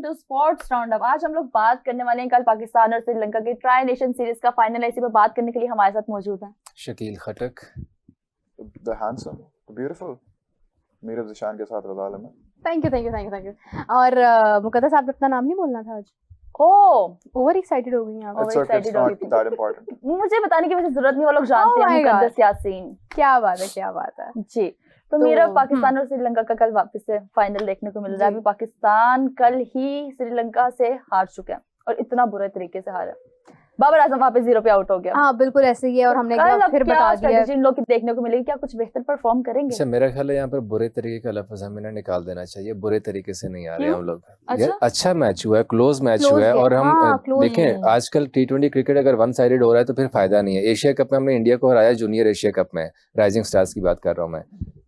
To sports roundup. आज हम लोग बात करने वाले हैं कल पाकिस्तान और श्रीलंका के ट्राई नेशन सीरीज का फाइनल है। इसी पे बात करने के लिए हमारे साथ मौजूद हैं Shakeel Khattak, the handsome, the beautiful Meerab Zeeshan के साथ रज़ा आलम है। Thank you. और मुकद्दस आप अपना नाम नहीं बोलना था आज। ओवर एक्साइटेड हो गई आप। It's okay, it's not that important. मुझे बताने की वैसे जरूरत नहीं, वो लोग जानते हैं मुकद्दस यासीन। क्या बात है जी। तो मेरा पाकिस्तान और श्रीलंका का कल वापस से फाइनल देखने को मिल रहा है। अभी पाकिस्तान कल ही श्रीलंका से हार चुका है और इतना बुरे तरीके से हारा। बाबर आजम वापस 0 पे आउट हो गया। हाँ बिल्कुल ऐसे ही है। और हमने फिर बता दिया जिन लोग देखने को मिलेगी, क्या कुछ बेहतर परफॉर्म करेंगे? अच्छा, मेरा ख्याल है यहाँ पर बुरे तरीके का लफ्ज हमें निकाल देना चाहिए। बुरे तरीके से नहीं आ रहे हम लोग। अच्छा मैच हुआ है, क्लोज मैच हुआ है। और हम देखें आजकल T20 क्रिकेट अगर वन साइडेड हो रहा है तो फिर फायदा नहीं है। एशिया कप में हमने इंडिया को हराया, जूनियर एशिया कप में, राइजिंग स्टार्स की बात कर रहा हूँ मैं,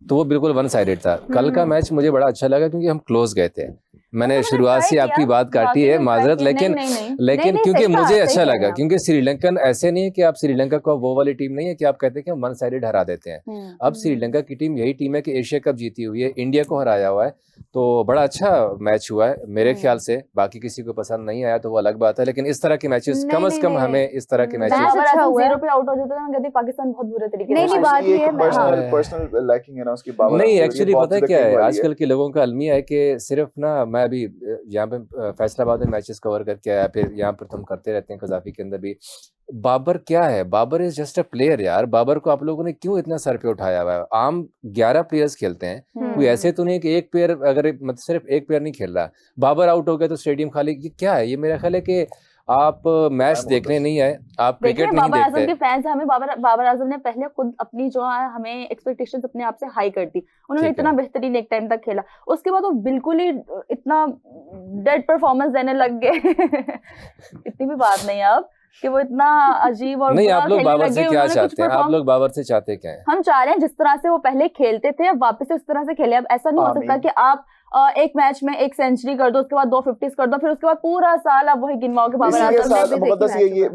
तो वो बिल्कुल वन साइडेड था। कल का मैच मुझे बड़ा अच्छा लगा क्योंकि हम क्लोज गए थे। मैंने शुरुआत से आपकी बात काटी है, माजरत, लेकिन क्योंकि मुझे अच्छा लगा, क्योंकि श्रीलंकन ऐसे नहीं है कि आप श्रीलंका को वो वाली टीम नहीं है कि आप कहते हैं कि हम वन साइडेड हरा देते हैं। अब श्रीलंका की टीम यही टीम है कि एशिया कप जीती हुई है, इंडिया को हराया हुआ है, तो बड़ा अच्छा मैच हुआ है मेरे ख्याल से। बाकी किसी को पसंद नहीं आया तो वो अलग बात है, लेकिन इस तरह के मैचेस कम से कम हमें इस तरह के मैचेस 0 पे आउट हो जाता है, मैं कहती पाकिस्तान बहुत बुरे तरीके से। नहीं बात ये है पर्सनल लैकिंग है ना उसकी। बाबर नहीं, एक्चुअली पता है क्या है, आजकल के लोगों का अलमिया है कि सिर्फ ना, मैं अभी यहाँ पे फैसलाबाद में मैचेस कवर करके आया, फिर यहाँ पर तुम करते रहते हैं कजाफी के अंदर भी। बाबर क्या है, Babar is just a player यार। बाबर को आप लोगों ने क्यों इतना सर पे उठाया हुआ है? आम 11 प्लेयर्स खेलते हैं, कोई ऐसे तो नहीं है कि एक प्लेयर, अगर मतलब सिर्फ एक प्लेयर नहीं खेल रहा, बाबर आउट हो गया तो स्टेडियम खाली। ये क्या है? ये मेरा ख्याल है कि आप मैच देखने नहीं आए, आप क्रिकेट नहीं देखते। बाबर आजम के फैंस हमें बाबर आजम ने पहले खुद अपनी जो है हमें एक्सपेक्टेशंस अपने आप से हाई कर दी। उन्होंने इतना बेहतरीन एक टाइम तक खेला, उसके बाद वो बिल्कुल ही इतना डेड परफॉर्मेंस देने लग गए। इतनी भी बात नहीं है अब कि वो इतना अजीब और नहीं। आप लोग बाबर से क्या चाहते हैं? आप लोग बाबर से चाहते क्या है? हम चाह रहे हैं जिस तरह से वो पहले खेलते थे अब वापस से उस तरह से खेले। अब ऐसा नहीं हो सकता कि आप एक मैच में एक सेंचुरी कर दो, उसके बाद 2 50s कर दो, फिर उसके बाद पूरा साल आप वही गिनवाओ के बाबर आजम।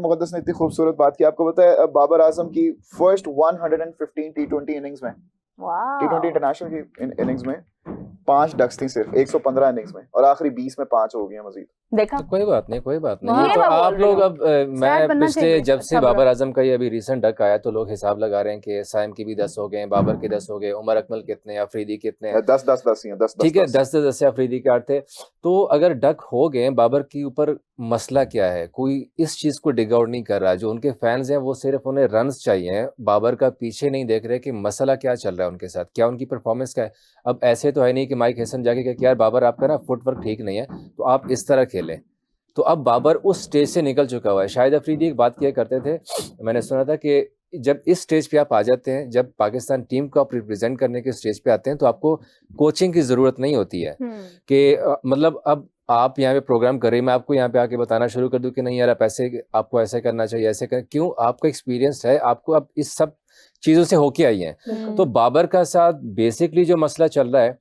मुकद्दस ने इतनी खूबसूरत बात की। आपको पता है बाबर आजम की फर्स्ट 115 T20 इनिंग्स में, T20 इंटरनेशनल की इनिंग्स में 5 डक्स थी सिर्फ 115 इनिंग्स में, और आखिरी 20 में 5 हो गई हैं मजीद। देखा? तो कोई बात नहीं। तो आप लोग अब मैं पिछले जब से बाबर आजम का ये अभी रिसेंट डक आया तो लोग हिसाब लगा रहे हैं कि साइम की भी 10 हो गए, बाबर के 10 हो गए, उमर अकमल कितने, अफरीदी कितने, 10 ही हैं। 10 ठीक है, 10 से अफरीदी के 8 थे। तो अगर डक हो गए, बाबर के ऊपर मसला क्या है? कोई इस चीज को डिग आउट नहीं कर रहा। जो उनके फैंस हैं वो सिर्फ उन्हें रन्स चाहिए, बाबर का पीछे नहीं देख रहे कि मसला क्या चल रहा है उनके साथ, क्या उनकी परफॉर्मेंस क्या है। अब ऐसे तो है नहीं कि माइक हैसन जाके कहे कि यार बाबर आपका ना फुटवर्क ठीक नहीं है तो आप इस तरह खेलें। तो अब बाबर उस स्टेज से निकल चुका हुआ है। शाहिद अफरीदी एक बात किया करते थे, मैंने सुना था कि जब इस स्टेज पे आप आ जाते हैं, जब पाकिस्तान टीम को आप रिप्रेजेंट करने के स्टेज पे आते हैं, तो आपको कोचिंग की जरूरत नहीं होती है कि मतलब अब आप यहाँ पे प्रोग्राम कर रहे हैं, मैं आपको यहाँ पे आके बताना शुरू कर दूं कि नहीं यार आप ऐसे, आपको ऐसे करना चाहिए, ऐसे कर। क्यों? आपका एक्सपीरियंस है, आपको अब इस सब चीजों से होके आई हैं। तो बाबर का साथ बेसिकली जो मसला चल रहा है,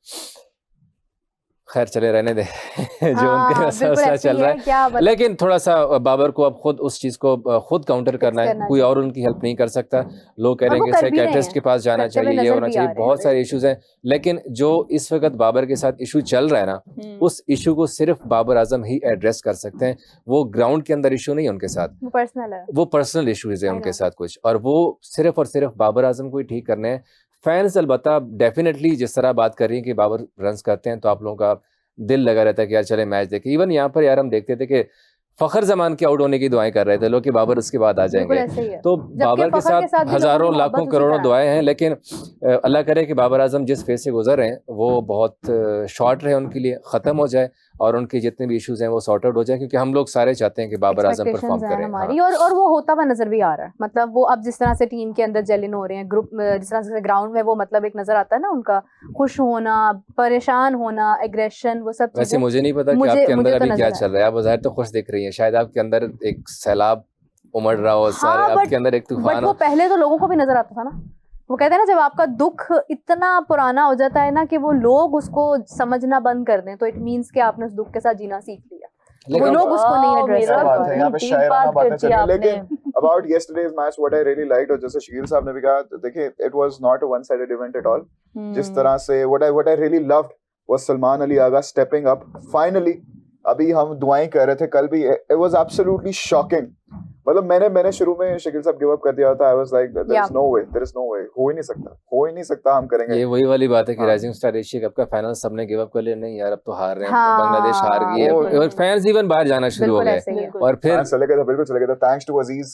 खैर चले रहने दे जो उनके मसला चल रहा है, लेकिन थोड़ा सा बाबर को अब खुद उस चीज को खुद काउंटर करना है। कोई और उनकी हेल्प नहीं कर सकता। लोग कह रहे हैं कि साइकियाट्रिस्ट के पास जाना चाहिए, ये होना चाहिए, बहुत सारे इश्यूज हैं। लेकिन जो इस वक्त बाबर के साथ इशू चल रहा है ना, उस इशू को सिर्फ बाबर आजम ही एड्रेस कर सकते हैं। वो ग्राउंड के अंदर इशू नहीं है उनके साथ, वो पर्सनल इशूज है उनके साथ कुछ, और वो सिर्फ और सिर्फ बाबर आजम को ही ठीक करने हैं। फैंस अलबत्ता डेफिनेटली जिस तरह बात कर रही है कि बाबर रन्स करते हैं तो आप लोगों का दिल लगा रहता है कि यार चले मैच देखें। इवन यहाँ पर यार हम देखते थे कि फखर जमान के आउट होने की दुआएं कर रहे थे लोग कि बाबर उसके बाद आ जाएंगे। तो बाबर के साथ हजारों लाखों करोड़ों दुआएं हैं, लेकिन अल्लाह करे कि बाबर आजम जिस फेज से गुजर रहे हैं वो बहुत शॉर्ट रहे, उनके लिए ख़त्म हो जाए और उनके जितने भी इश्यूज हैं वो सॉर्ट आउट हो जाए, क्योंकि हम लोग सारे चाहते हैं कि बाबर आजम परफॉर्म करें हमारी। और वो होता हुआ नजर भी आ रहा है। मतलब वो अब जिस तरह से टीम के अंदर जेलिन हो रहे हैं, ग्रुप जिस तरह से ग्राउंड में वो मतलब एक नजर आता है ना उनका खुश होना, परेशान होना, एग्रेशन, वो सब। वैसे मुझे नहीं पता कि आपके अंदर अभी क्या चल रहा है। आप ज़ाहिर तो खुश दिख रही हैं, शायद आपके अंदर एक सैलाब उमड़ रहा हो, सारे आपके अंदर एक तूफान। वो पहले तो लोगों को भी नजर आता था ना। वो कहते हैं ना जब आपका दुख इतना पुराना हो जाता है ना कि वो लोग उसको समझना बंद कर दें, तो इट मींस कि आपने उस दुख के साथ जीना सीख लिया। वो लोग उसको नहीं एड्रेस करते हैं। यहाँ पे शायराना बातें चल रही हैं। लेकिन about yesterday's match, what I really liked, और जैसे शकील साहब ने भी कहा, देखिए it was not a one-sided event at all. जिस तरह से what I really loved was Salman Ali Agha stepping up finally अभी हम दुआएं कर रहे थे कल भी, इट वाज एब्सोल्युटली शॉकिंग। मतलब मैंने शुरू में शकील साहब गिव अप कर दिया था। I was like there is no way, हो ही नहीं सकता हम करेंगे। ये वही वाली बात है कि हाँ। राइजिंग स्टार एशिया कप का फाइनल सबने गिव अप कर लिया, नहीं यार अब तो हार रहे हैं, हाँ, बांग्लादेश हार गई है, बिल्कुल। और फैंस इवन बाहर जाना शुरू हो बिल्कुल गए। ऐसे ही है। और फिर चले गए थे, बिल्कुल चले गए थे, थैंक्स टू अजीज।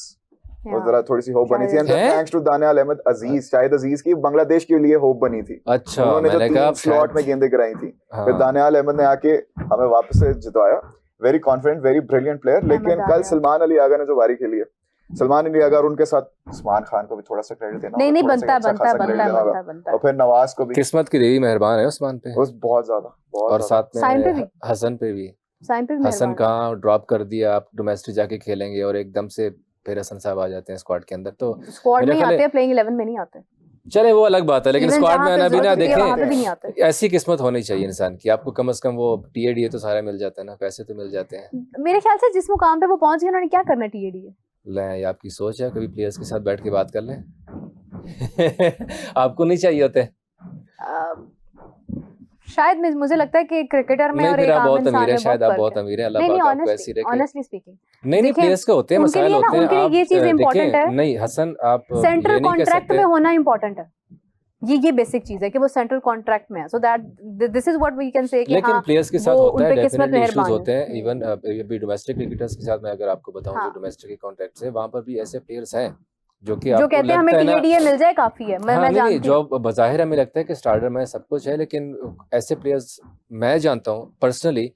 और हाँ। जरा थोड़ी सी होप बनी थी, एंड हैं? थैंक्स टू दानियाल अहमद अजीज, शायद अजीज की बांग्लादेश के लिए होप बनी थी। अच्छा, उन्होंने जो मैंने कहा 3 स्लॉट में गेंदें गिराई थी, हाँ। फिर दानियाल अहमद ने आके हमें वापस से जितवाया। Very confident, very brilliant player. लेकिन अहमद कल आया। सलमान अली आगा ने जो बारी खेली है, सलमान अली आगा और उनके साथ उस्मान खान को भी थोड़ा सा क्रेडिट देना नहीं होगा, नहीं, थोड़ा सा बनता अच्छा खासा credit देना होगा। बनता और फिर नवाज को भी, किस्मत की देवी मेहरबान है उस्मान पे, उस बहुत ज्यादा और साथ साइन पे में भी। हसन पे भी। साइन पे भी हसन मेहरबान है। कहाँ ड्रॉप कर दिया, आप डोमेस्टिक जाके खेलेंगे और एकदम से फिर हसन साहब आ जाते हैं स्क्वाड के अंदर। तो स्क्वाड मेरे में ही ख्याल आते हैं, प्लेइंग 11 में नहीं आते। चले वो अलग बात है, लेकिन Even स्क्वाड जहाँ में पे आना भी ना जरूरत होती है, वहाँ पे भी देखें, नहीं आते। ऐसी किस्मत होनी चाहिए इंसान की, आपको कम से कम वो टीएडीए तो सारा मिल जाता है ना, पैसे तो मिल जाते हैं। मेरे ख्याल से जिस मुकाम पे वो पहुंच गए, उन्होंने क्या करना टीएडी है। ले, ये आपकी सोच है, कभी प्लेयर्स के साथ बैठ के बात कर लें। आपको नहीं चाहिए होते? शायद मुझे लगता है कि क्रिकेटर में नहीं, और फिर एक आप आम बहुत इंसान अमीर में हैं, शायद आप फर्क बहुत है। अमीर हैं, अल्लाह नहीं पाक नहीं, आपको ऐसी रखे। ऑनेस्टली स्पीकिंग, नहीं देखिए, प्लेयर्स के होते हैं, उनके मसाइल लिए ना, होते हैं। उनके लिए आप ये चीज देखिए, important है। नहीं हसन, आप सेंट्रल ये नहीं कह कॉन्ट्रैक्ट सकते। में होना इंपॉर्टेंट है। ये बेसिक चीज है कि वो सेंट्रल कॉन्ट्रैक्ट में है, so that this is what we can say कि लेकिन हाँ, प्लेयर्स के साथ वो होता है, उन पे किस्मत डेफिनेटली इश्यूज मेहरबान होते है। हैं। इवन अभी डोमेस्टिक क्रिकेटर्स के साथ मैं अगर आपको बताऊं, हाँ। जो डोमेस्टिक के कॉन्ट्रैक्ट से, वहां पर भी ऐसे प्लेयर्स हैं जो कि जो आपको कहते हैं हमें लगता है ना, टीएडीए मिल जाए काफी है। मैं हाँ, नहीं जानती जो हूँ। बज़ाहिर हमें लगता है कि स्टार्टर में सब कुछ है, लेकिन ऐसे प्लेयर्स मैं जानता हूँ पर्सनली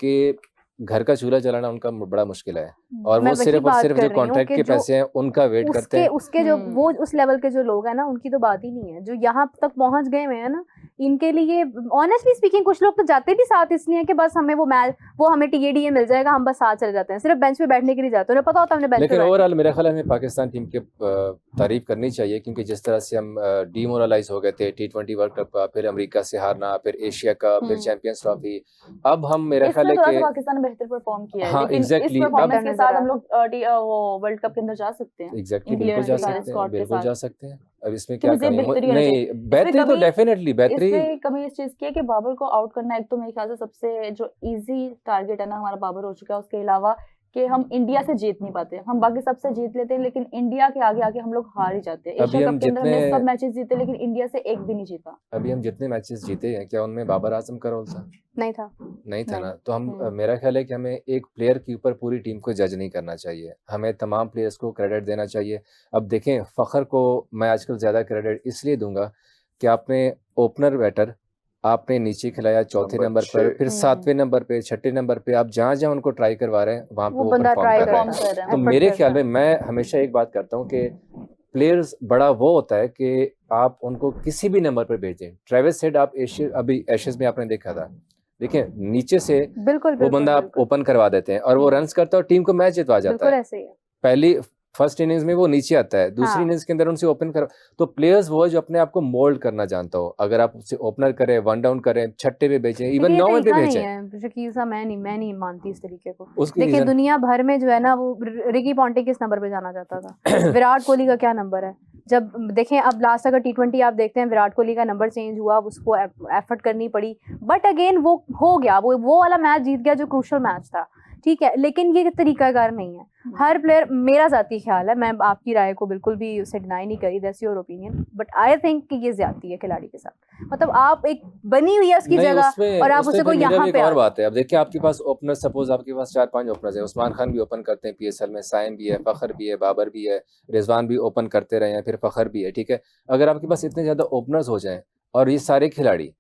कि घर का चूल्हा जलाना उनका बड़ा मुश्किल है, और मैं वो वही सिर्फ और बात सिर्फ कर जो रही हूँ कॉन्ट्रैक्ट कि के जो पैसे हैं उनका वेट करते हैं। उसके जो वो उस लेवल के जो लोग हैं ना, उनकी तो बात ही नहीं है। जो यहाँ तक पहुंच गए हुए हैं ना, इनके लिए ऑनेस्टली स्पीकिंग कुछ लोग तो जाते भी साथ इसलिए कि बस हमें वो हमें टीएडीए मिल जाएगा, हम बस साथ चले जाते हैं, सिर्फ बेंच पे बैठने के लिए जाते हैं, उन्हें पता होता है हमने बेंच पे लेकिन बैठना है। ओवरऑल मेरा ख्याल है हमें पाकिस्तान टीम की तारीफ करनी चाहिए, क्योंकि जिस तरह से हम डीमोरलाइज हो गए थे T20 वर्ल्ड कप का, फिर अमेरिका से हारना, फिर एशिया का, फिर चैंपियंस ट्रॉफी, अब हम मेरा ख्याल है इसमें थोड़ा सा कि पाकिस्तान ने बेहतर परफॉर्म किया है, हाँ, लेकिन exactly, इस परफॉर्मेंस अब- के साथ हम लोग वो वर्ल्ड कप के अंदर जा सकते हैं। एग्जैक्टली इन बिल्कुल players जा के साथ, सकते हैं, squad के बिल्कुल साथ। जा सकते हैं। अब इसमें कि क्या मुझे कमी है? बेहतरी होनी नहीं, चाहिए। बेहतरी तो कमी- डेफिनेटली बेहतरी। इसमें कमी इस चीज की है कि बाबर को आउट करना एक तो मेरे ख्याल से सबसे जो इजी टारगेट है ना, हमारा बाबर हो चुका है। उसके अलावा कि हम इंडिया से जीत नहीं पाते, हम बाकी सबसे जीत लेते हैं, लेकिन इंडिया के आगे आके हम लोग हार ही जाते हैं। अभी एशिया हम कप के अंदर हमने जितने- सब मैचेस जीते, लेकिन इंडिया से एक भी नहीं जीता। अभी हम जितने मैचेस जीते हैं, क्या उनमें बाबर आजम का रोल था? नहीं था। नहीं था नहीं। ना। तो हम हम्म। मेरा ख्याल है कि हमें एक प्लेयर के ऊपर पूरी टीम को जज नहीं करना चाहिए, हमें तमाम प्लेयर्स को क्रेडिट देना चाहिए। अब देखें, फ़खर को मैं आजकल ज़्यादा क्रेडिट इसलिए दूंगा कि आपने ओपनर बैटर आपने नीचे खिलाया चौथे नंबर नंबर पर, 6 फिर 7वें नंबर पे, 6ठे नंबर पे, आप जहाँ जहाँ उनको ट्राई करवा रहे हैं वहाँ पे वो वो बंदा परफॉर्म ट्राई कर रहे परफॉर्म हैं। कर रहे हैं। तो effort मेरे करता ख्याल है। में मैं हमेशा एक बात करता हूँ कि प्लेयर्स बड़ा वो होता है कि आप उनको किसी भी नंबर पर भेजें। ट्रेविस हेड आप अभी एशेज में आपने देखा था, देखिए नीचे से बिल्कुल वो बिल्कुल बंदा आप बिल्कुल ओपन करवा देते हैं और वो रन्स करता है और टीम को मैच जितवा जाता बिल्कुल है। ऐसे ही है। पहली फर्स्ट इनिंग्स में वो नीचे आता है, दूसरी हाँ। इनिंग्स के अंदर उनसे ओपन कर। तो प्लेयर्स वो है जो अपने आप को मोल्ड करना जानता हो। अगर आप उसे ओपनर करें, वन डाउन करें, छठे पे भेजें, इवन लेकिन ये 9वें पे तरीका नहीं भेजें, है शकील साहब, मैं नहीं मानती इस तरीके को। उसकी देखिए रीजन दुनिया भर में जो है ना, वो रिकी पॉन्टिंग किस नंबर पे जाना जाता था, विराट कोहली का क्या नंबर है। जब देखें अब लास्ट अगर T20 आप देखते हैं, विराट कोहली का नंबर चेंज हुआ, उसको एफर्ट करनी पड़ी, बट अगेन वो हो गया, वो वाला मैच जीत गया जो क्रूशल मैच था, ठीक है। लेकिन ये तरीकाकार नहीं है। हर प्लेयर, मेरा जाती ख्याल है, मैं आपकी राय को बिल्कुल भी उसे डिनाई नहीं करी, that's your opinion, but I think कि ये ज्यादती है खिलाड़ी के साथ। मतलब आप एक बनी हुई है उसकी नहीं, जगह उसमें और आप उसमें उसे फिर कोई मेरा यहाँ भी एक पे और आ बात है। अब देखिए आपके पास ओपनर, सपोज आपके पास 4-5 ओपनर्स हैं, उस्मान खान भी ओपन करते हैं PSL में, साइम भी है, फखर भी है, बाबर भी है, रिजवान भी ओपन करते रहे हैं, फिर फखर भी है, ठीक है। अगर आपके पास इतने ज्यादा ओपनर्स हो जाएं और ये सारे खिलाड़ी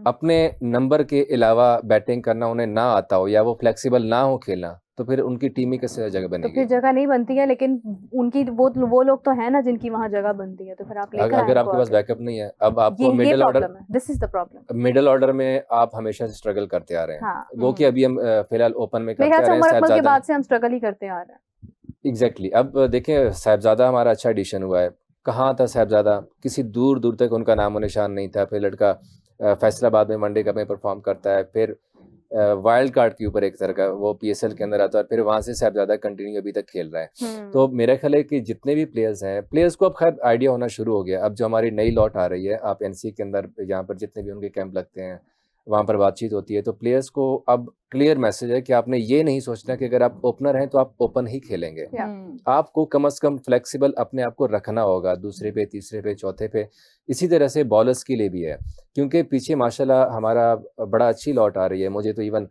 अपने नंबर के अलावा बैटिंग करना उन्हें ना आता हो या वो फ्लेक्सिबल ना हो खेलना, तो फिर उनकी टीम ही कैसे जगह तो बनेगी? फिर जगह नहीं बनती है। लेकिन उनकी वो लोग तो है ना जिनकी वहाँ जगह बनती है, तो फिर आप लेकर अगर आए आपके उनको पास आगे। बैकअप नहीं है, अब आपको ये मिडिल ऑर्डर, प्रॉब्लम है, this is the problem. Middle order में आप हमेशा से स्ट्रगल करते आ रहे हैं। हाँ, वो कि अभी हम फिलहाल ओपन में मेरे करते ख्याल आ से रहे हैं। उमर अकमल के साहिबजादा, बाद से हम स्ट्रगल ही करते आ रहे हैं। एग्जैक्टली। अब देखें साहिबजादा हमारा अच्छा एडिशन हुआ है। कहाँ था साहिबजादा? किसी दूर दूर तक उनका नामो निशान नहीं था। फिर लड़का फैसलाबाद में वनडे कप में परफॉर्म करता है, फिर वाइल्ड कार्ड के ऊपर एक तरह का वो PSL के अंदर आता है, फिर वहाँ से साहिबजादा कंटिन्यू अभी तक खेल रहा है। तो मेरा ख्याल है कि जितने भी प्लेयर्स हैं, प्लेयर्स को अब खैर आइडिया होना शुरू हो गया। अब जो हमारी नई लॉट आ रही है, आप NC के अंदर यहाँ पर जितने भी उनके कैंप लगते हैं, वहाँ पर बातचीत होती है। तो प्लेयर्स को अब क्लियर मैसेज है कि आपने ये नहीं सोचना कि अगर आप ओपनर हैं तो आप ओपन ही खेलेंगे। आपको कम से कम फ्लेक्सिबल अपने आप को रखना होगा, दूसरे पे, तीसरे पे, चौथे पे। इसी तरह से बॉलर्स के लिए भी है, क्योंकि पीछे माशाल्लाह हमारा बड़ा अच्छी लौट आ रही है। मुझे तो इवन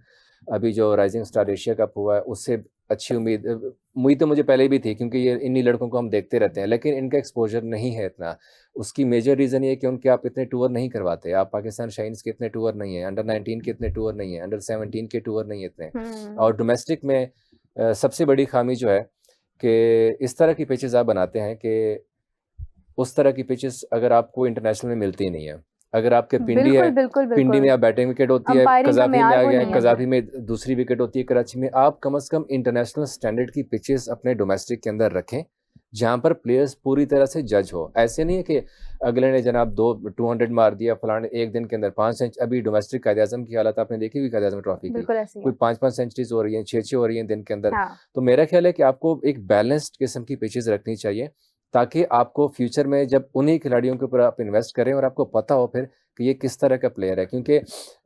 अभी जो राइजिंग स्टार एशिया कप हुआ है उससे अच्छी उम्मीद तो मुझे पहले भी थी, क्योंकि ये इन्हीं लड़कों को हम देखते रहते हैं, लेकिन इनका एक्सपोजर नहीं है इतना। उसकी मेजर रीज़न ये है कि उनके आप इतने टूर नहीं करवाते। आप पाकिस्तान शाइन्स के इतने टूर नहीं है, अंडर 19 के इतने टूर नहीं है, अंडर 17 के टूर नहीं है इतने। और डोमेस्टिक में सबसे बड़ी खामी जो है कि इस तरह की पिचेस आप बनाते हैं कि उस तरह की पिचेस अगर आपको इंटरनेशनल में मिलती ही नहीं है। अगर आपके पिंडी है, पिंडी में आप बैटिंग विकेट होती है, कजाफी में आ गया, कजाफी में दूसरी विकेट होती है, कराची में। आप कम से कम इंटरनेशनल स्टैंडर्ड की पिचेस अपने डोमेस्टिक के अंदर रखें, जहां पर प्लेयर्स पूरी तरह से जज हो। ऐसे नहीं है कि अगले ने जनाब 200 मार दिया, फलाने एक दिन के अंदर 5 सेंचुरी। अभी डोमेस्टिक कायदे आज़म की हालत आपने देखी हुई, कायदे आज़म ट्रॉफी की, कोई 5-5 सेंचुरीज हो रही हैं, 6-6 हो रही हैं दिन के अंदर। तो मेरा ख्याल है कि आपको एक बैलेंस्ड किस्म की पिचेस रखनी चाहिए, ताकि आपको फ्यूचर में जब उन्हीं खिलाड़ियों के ऊपर आप इन्वेस्ट करें और आपको पता हो फिर कि ये किस तरह का प्लेयर है। क्योंकि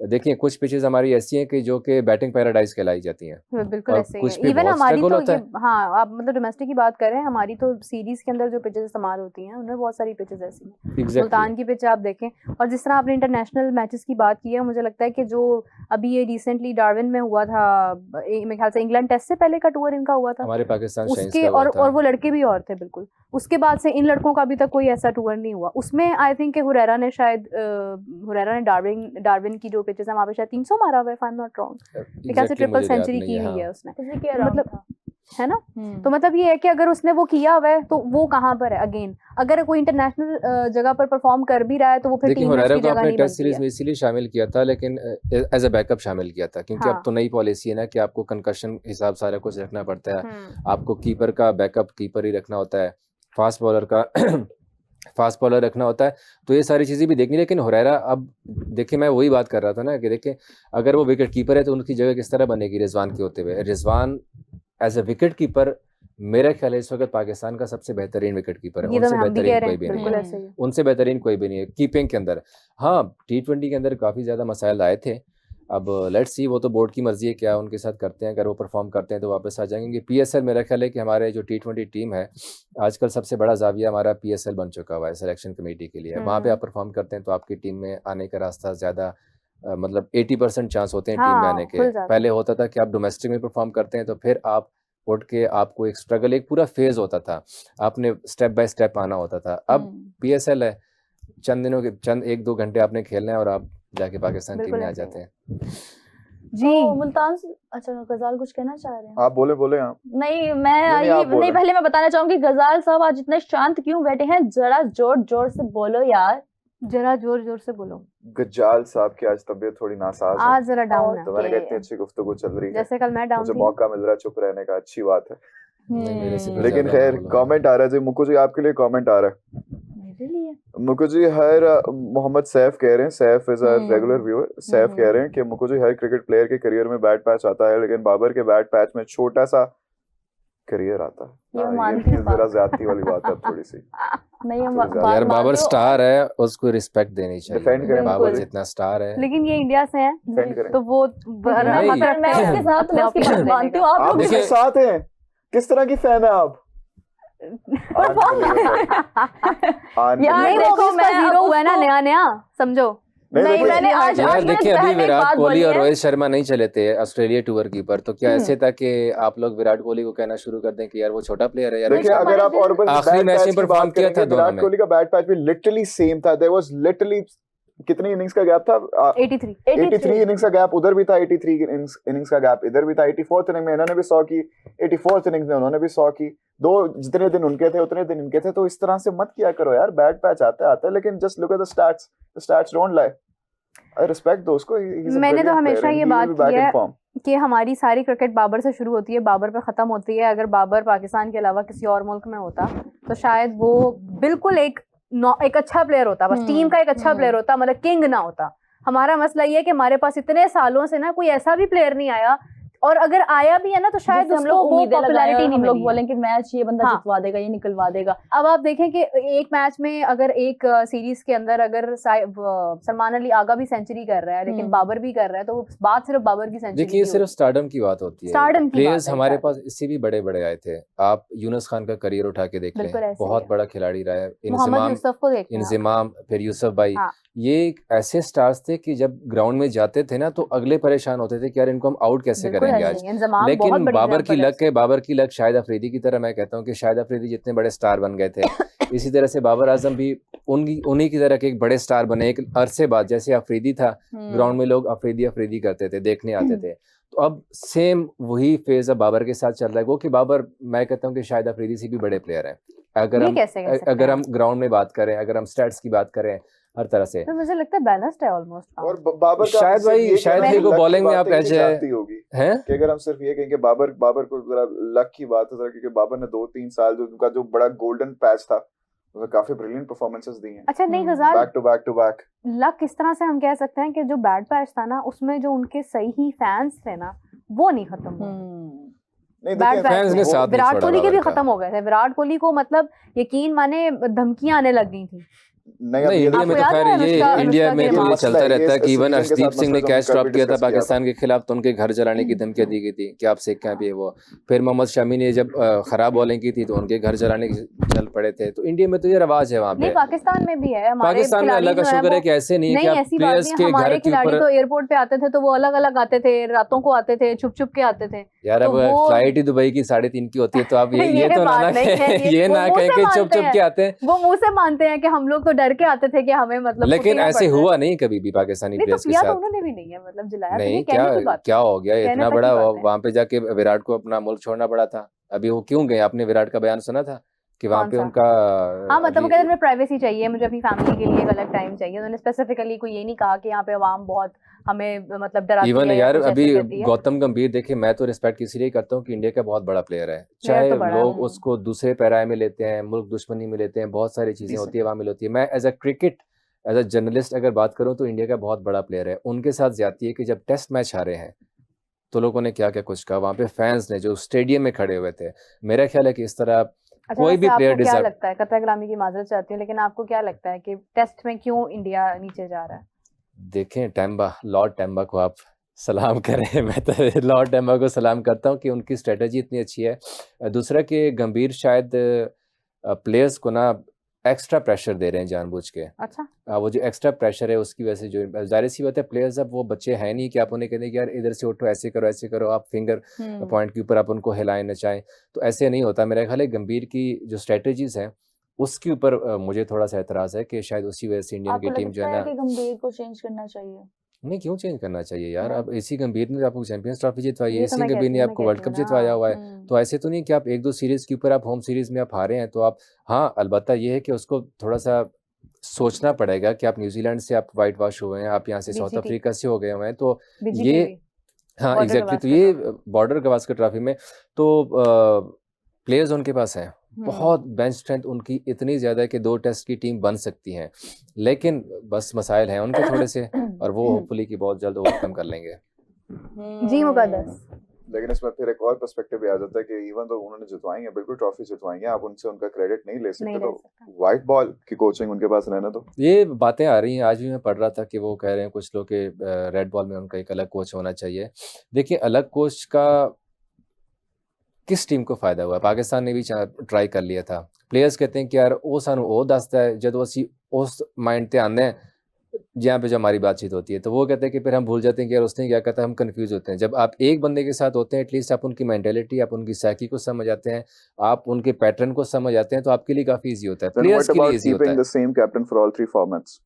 देखिए कुछ पिचेस हमारी ऐसी हैं कि जो कि बैटिंग पैराडाइज कहलाई जाती हैं। बिल्कुल ऐसे ही है। इवन हमारी तो ये, हाँ आप मतलब डोमेस्टिक की बात कर रहे हैं, हमारी तो सीरीज के अंदर जो पिचेस इस्तेमाल होती हैं उनमें बहुत सारी पिचेस ऐसी हैं। मुल्तान की पिच आप देखें, और जिस तरह आपने इंटरनेशनल मैचेस की बात की है, मुझे लगता है कि जो अभी ये रिसेंटली डार्विन में हुआ था, मेरे ख्याल से इंग्लैंड टेस्ट से पहले का टूर इनका हुआ था, हमारे पाकिस्तान उसके और वो लड़के भी और थे बिल्कुल। उसके बाद से इन लड़कों का अभी तक कोई ऐसा टूर नहीं हुआ। उसमें आई थिंक हुरैरा ने शायद डार्विन की जो पिचेस है वहाँ पे शायद 300 मारा हुआ है, if I am not wrong. एक ऐसे ट्रिपल सेंचुरी की हुई है उसने, मतलब है ना। तो मतलब ये है कि अगर उसने वो किया हुआ है तो वो कहाँ पर है। अगेन अगर कोई इंटरनेशनल जगह पर परफॉर्म कर भी रहा है तो वो फिर टीम में उसकी जगह नहीं टेस्ट सीरीज में इसीलिए शामिल किया था, लेकिन एज अ बैकअप शामिल किया था, क्योंकि अब तो नई पॉलिसी है ना कि आपको कंकशन हिसाब सारा कुछ रखना पड़ता है। आपको कीपर का बैकअप कीपर ही रखना होता है, फास्ट बॉलर का फास्ट बॉलर रखना होता है। तो ये सारी चीज़ें भी देखनी। लेकिन हुरैरा, अब देखिए मैं वही बात कर रहा था ना कि देखिए अगर वो विकेट कीपर है तो उनकी जगह किस तरह बनेगी रिजवान के होते हुए। Rizwan as a wicket keeper मेरा ख्याल है इस वक्त पाकिस्तान का सबसे बेहतरीन विकेट कीपर है। उनसे बेहतरीन कोई भी नहीं है, उनसे बेहतरीन कोई भी नहीं है कीपिंग के अंदर। हाँ T20 के अंदर काफ़ी ज़्यादा मसाइल आए थे। अब लेट्स सी, वो तो बोर्ड की मर्जी है क्या उनके साथ करते हैं। अगर वो परफॉर्म करते हैं तो वापस आ जाएंगे। PSL मेरा ख्याल है कि हमारे जो T20 टीम है आजकल सबसे बड़ा जाविया हमारा PSL बन चुका हुआ है सिलेक्शन कमेटी के लिए। वहाँ पे आप परफॉर्म करते हैं तो आपकी टीम में आने का रास्ता ज़्यादा मतलब 80% चांस होते हैं टीम में आने के। पहले होता था कि आप डोमेस्टिक में परफॉर्म करते हैं तो फिर आप उठ के आपको एक स्ट्रगल, एक पूरा फेज होता था, आपने स्टेप बाय स्टेप आना होता था। अब PSL है, चंद दिनों के चंद 1-2 घंटे आपने खेलना है और आप जाके पाकिस्तान टीम में आ जाते हैं जी। मुल्तान अच्छा गजाल कुछ कहना चाह रहे हैं? आप बोले आप। नहीं मैं पहले मैं बताना चाहूंगी गजाल साहब आज इतने शांत क्यों बैठे हैं? जरा जोर से बोलो यार, जरा जोर से बोलो। गजाल साहब की आज तबीयत थोड़ी नासाज है, आज जरा डाउन है। तो मैंने कहा इतनी अच्छी गुफ्तगू चल रही है, जैसे कल मैं डाउन थी, मुझे मौका मिल रहा है चुप रहने का, अच्छी बात है। लेकिन ज़्यादा खैर कमेंट आ रहा है जी, मुक्कू जी आपके लिए कमेंट आ रहा है। मेरे लिए मुक्कू जी हर मोहम्मद सैफ कह रहे हैं, Saif is a regular viewer, Saif कह रहे हैं कि मुक्कू जी हर क्रिकेट प्लेयर के करियर में बैड पैच आता है, लेकिन बाबर के बैड पैच में छोटा सा करियर आता है। ये जरा ज्यादती वाली बात है थोड़ी सी। नहीं यार बाबर स्टार है, उसको रिस्पेक्ट देनी चाहिए। बाबर जितना स्टार है, लेकिन ये इंडिया से हैं तो वो मैं उसके साथ मानती हूँ। आप उसके साथ हैं, किस तरह की फैन है आप? यार देखो मैं हीरो हुआ है ना नया समझो। नहीं मैंने आज देखिए अभी विराट कोहली और रोहित शर्मा नहीं चले थे ऑस्ट्रेलिया टूर की पर, तो क्या ऐसे था कि आप लोग विराट कोहली को कहना शुरू कर दें कि यार वो छोटा प्लेयर है यार? देखिए अगर आप आखिरी मैच में परफॉर्म किया था विराट कोहली का बैट पैच भी लिटरली सेम था। देयर वाज लिटरली कितनी इनिंग्स का गैप था? 83 इनिंग्स का गैप उधर भी था, 83 इनिंग्स का गैप इधर भी था। 84th इनिंग में इन्होंने भी 100 की, 84th इनिंग्स में उन्होंने भी 100 की। दो जितने दिन उनके थे उतने दिन इनके थे। तो इस तरह से मत किया करो यार, बैड पैच आता है, लेकिन just look at the stats don't lie. I respect दोस्त को। मैंने तो हमेशा ये बात की है कि हमारी सारी क्रिकेट बाबर से शुरू होती है, बाबर पे खत्म होती है। अगर बाबर पाकिस्तान के अलावा किसी और मुल्क में होता तो शायद वो बिल्कुल एक अच्छा प्लेयर होता, बस टीम का एक अच्छा प्लेयर होता, मतलब किंग ना होता। हमारा मसला ये है कि हमारे पास इतने सालों से ना कोई ऐसा भी प्लेयर नहीं आया और अगर आया भी है ना तो शायद जिससे हम उसको लोग वो उम्मीदें लगाएं पॉपुलैरिटी और नहीं हम लोग मिली है। बोलें कि मैच ये बंदा हाँ। जितवा देगा, ये निकलवा देगा। अब आप देखें कि एक मैच में अगर एक सीरीज के अंदर अगर सलमान अली आगा भी सेंचुरी कर रहा है लेकिन बाबर भी कर रहा है, तो वो बात सिर्फ बाबर की सेंचुरी देखिए की सिर्फ होती स्टारडम की बात होती है, स्टारडम की प्लेयर्स बात है, हमारे exactly। पास इससे भी बड़े बड़े आए थे। आप यूनुस खान का करियर उठा के देख बिल्कुल लें, ऐसे ही बहुत है। बड़ा खिलाड़ी रहा है। मोहम्मद इंजमाम यूसुफ को देखते हैं आप। इंजमाम फिर यूसुफ भाई, हाँ। ये एक ऐसे स्टार्स थे कि जब ग्राउंड में जाते थे ना तो अगले परेशान होते थे कि यार इनको हम आउट कैसे बिल्कुल करेंगे ऐसे आज। ही इंजमाम बहुत लेकिन बड़ी बाबर की एग्जांपल है लक है, बाबर की लक शाहिद अफरीदी की तरह। मैं कहता हूँ कि शाहिद अफरीदी जितने बड़े स्टार बन गए थे इसी तरह से बाबर आजम भी उन्हीं की तरह के एक बड़े स्टार बने एक अरसे बाद। जैसे अफरीदी था, ग्राउंड में लोग अफरीदी अफरीदी करते थे, देखने आते थे, तो अब सेम वही फेज अब बाबर के साथ चल रहा है। वो कि बाबर, मैं कहता हूँ कि शाहिद अफरीदी से भी बड़े प्लेयर हैं। ये कैसे कह सकते अगर हैं हम ग्राउंड में बात करें, अगर हम स्टैट्स की बात करें, हर तरह से तो मुझे लगता है बैलेंस्ड है ऑलमोस्ट। और बाबर का शायद सिर्फ भाई ये शायद कहना ही है को कि बॉलिंग में लक आप की बात ऐसे जाती होगी हैं। कि अगर हम सिर्फ ये कहें कि बाबर को जरा लक की बात है, क्योंकि बाबर ने 2-3 साल जो उनका जो बड़ा गोल्डन पैच था उसमें काफी ब्रिलियंट परफॉर्मेंसेस दी हैं, अच्छा नहीं गजार, बैक टू बैक। लक किस तरह से हम कह सकते हैं कि जो बैड पैच था ना उसमें जो उनके सही फैंस थे ना वो नहीं खत्म हुए। नहीं बैड देखिए, फैंस ने साथ नहीं विराट छोड़ा कोहली के भी बाबर का। खत्म हो गए थे। विराट कोहली को मतलब यकीन माने धमकियां आने लग गई थी। नहीं, अब नहीं, ये इंडिया में आपको तो याद खैर है ये अनुष्का इंडिया में के तो ये मामले? चलता रहता है कि ये इवन season के अर्शदीप साथ सिंह ने मसला जो कैच हमने ड्रॉप कल भी किया था discuss किया पाकिस्तान के खिलाफ, तो उनके घर जलाने की धमकियां दी गई थी कि आप सिख हैं भी वो। फिर मोहम्मद शमी ने जब खराब बॉलिंग की थी तो उनके घर जलाने की चल पड़े थे। तो इंडिया में तो ये रवाज है वहाँ नहीं पे। पाकिस्तान में भी है। हमारे पाकिस्तान में अल्लाह का खिलाड़ी जो शुक्र है हैं कि ऐसे नहीं है कि नहीं, आप ऐसी बात प्लेयर्स नहीं। के घर हमारे के खिलाड़ी ऊपर। तो एयरपोर्ट पे आते थे तो वो अलग अलग आते थे, रातों को आते थे, छुप छुप के आते थे। यार तो अब वो फ्लाइट ही दुबई की 3:30 की होती है, तो आप ये ये तो ना बात नहीं है, ये वो ना मुंह कहें से कि मानते चुप चुप हैं। के आते हैं। वो मुंह से मानते हैं कि हम लोग तो डर के आते थे कि हमें मतलब लेकिन कुटेना ऐसे पड़ता है। हुआ नहीं कभी भी पाकिस्तानी नहीं तो प्लेयर्स के किया तो साथ। उन्होंने भी नहीं है, मतलब जलाया तो नहीं, ये क्या कहने की बात क्या है। हो गया कहने इतना तक की बड़ा बात है। वहां पे जाके विराट को अपना मुल्क छोड़ना पड़ा था। अभी वो क्यों गए? आपने विराट का बयान सुना था कि वहां कौन पे सा? उनका हाँ मतलब वो अभी कहते हैं मुझे प्राइवेसी चाहिए, मुझे अपनी फैमिली के लिए एक अलग टाइम चाहिए। उन्होंने स्पेसिफिकली कोई ये नहीं कहा कि यहाँ पे अवाम बहुत हमें मतलब डराती इवन है या यार कुछ अभी ऐसे कहती है। गौतम गंभीर देखिए, मैं तो रिस्पेक्ट इसीलिए करता हूँ कि इंडिया का बहुत बड़ा प्लेयर है। प्लेयर चाहे तो बड़ा है। लोग उसको दूसरे पैराए में लेते हैं, मुल्क दुश्मनी में लेते हैं, बहुत सारी चीजें होती है, वहां में होती है। मैं एज अ जर्नलिस्ट अगर बात करूँ तो इंडिया का बहुत बड़ा प्लेयर है। उनके साथ ज्यादती है कि जब टेस्ट मैच हारे हैं तो लोगों ने क्या क्या कुछ कहा, वहां पे फैंस ने जो स्टेडियम में खड़े हुए थे। मेरा ख्याल है कि इस तरह अच्छा कोई भी वैसे प्लेयर आपको क्या डिजर्व। लगता है, कतई गुलामी की माजरत चाहती हूँ, लेकिन आपको क्या लगता है कि टेस्ट में क्यों इंडिया नीचे जा रहा है? देखें टेम्बा, लॉर्ड टेम्बा को आप सलाम करें। मैं तो लॉर्ड टेम्बा को सलाम करता हूँ कि उनकी स्ट्रेटजी इतनी अच्छी है। दूसरा कि गंभीर शायद प्लेयर्स को ना एक्स्ट्रा प्रेशर दे रहे हैं जानबूझ के। अच्छा वो जो एक्स्ट्रा प्रेशर है उसकी वजह से जो जाहिर सी बात है, प्लेयर्स अब वो बच्चे हैं नहीं कि आप उन्हें कहते हैं कि यार इधर से उठो, ऐसे करो, आप फिंगर पॉइंट के ऊपर आप उनको हिलाएं नचाएं, तो ऐसे नहीं होता। मेरा ख्याल है गंभीर की जो स्ट्रेटजीज हैं उसके ऊपर मुझे थोड़ा सा एतराज़ है कि शायद उसी वजह से इंडियन की आपको टीम जो लगता है है ना। कि गंभीर को चेंज करना चाहिए? नहीं, क्यों चेंज करना चाहिए यार? हाँ। अब इसी गंभीर ने आपको चैंपियंस ट्रॉफी जितवाई है, ये तो इसी मैं गंभीर ने मैं आपको वर्ल्ड कहती कप हूँ ना। जितवाया हुआ है। हम्म। तो ऐसे तो नहीं कि आप 1-2 सीरीज के ऊपर आप होम सीरीज में आप हारे हैं तो आप, हाँ अलबत्ता ये है कि उसको थोड़ा सा सोचना पड़ेगा कि आप न्यूजीलैंड से आप वाइट वॉश हुए हैं, आप यहाँ से साउथ BGT अफ्रीका से हो गए हुए हैं, तो BGT ये भी, हाँ बॉर्डर एग्जैक्टली, तो गवास्कर ये ट्रॉफी। बॉर्डर गवास्कर ट्रॉफी में तो प्लेयर्स उनके पास हैं बहुत, बेंच स्ट्रेंथ उनकी इतनी ज़्यादा है कि 2 टेस्ट की टीम बन सकती हैं, लेकिन बस मसाइल हैं उनके थोड़े से, और वो होपफुली कि बहुत जल्द ओवरकम कर लेंगे। जी मुकद्दस। लेकिन इसमें फिर एक और पर्सपेक्टिव भी आ जाता है कि इवन तो उन्होंने जितवाई है, बिल्कुल ट्रॉफी जितवाई है, आप उनसे उनका क्रेडिट नहीं ले सकते। नहीं ले तो सकता। व्हाइट बॉल की कोचिंग उनके पास रहना तो ये बातें आ रही हैं, आज भी मैं पढ़ रहा था कि वो कह रहे हैं कुछ लोग कि रेड बॉल में उनका एक अलग कोच होना चाहिए। देखिए अलग कोच का किस टीम को फायदा हुआ? पाकिस्तान ने भी ट्राई कर लिया था। प्लेयर्स कहते हैं कि यार वो सानू वो दसदा है जब असी उस माइंड ते आंदे हैं जहाँ पे जब हमारी बातचीत होती है, तो वो कहते हैं कि फिर हम भूल जाते हैं कि यार उसने क्या कहा था, हम कंफ्यूज होते हैं। जब आप एक बंदे के साथ होते हैं एटलीस्ट आप उनकी मेंटेलिटी, आप उनकी साइकी को समझ आते हैं, आप उनके पैटर्न को समझ आते हैं, तो आपके लिए काफ़ी ईजी होता है, then प्लेयर्स what के लिए about ईजी होता keeping है। the same captain for all 3 formats?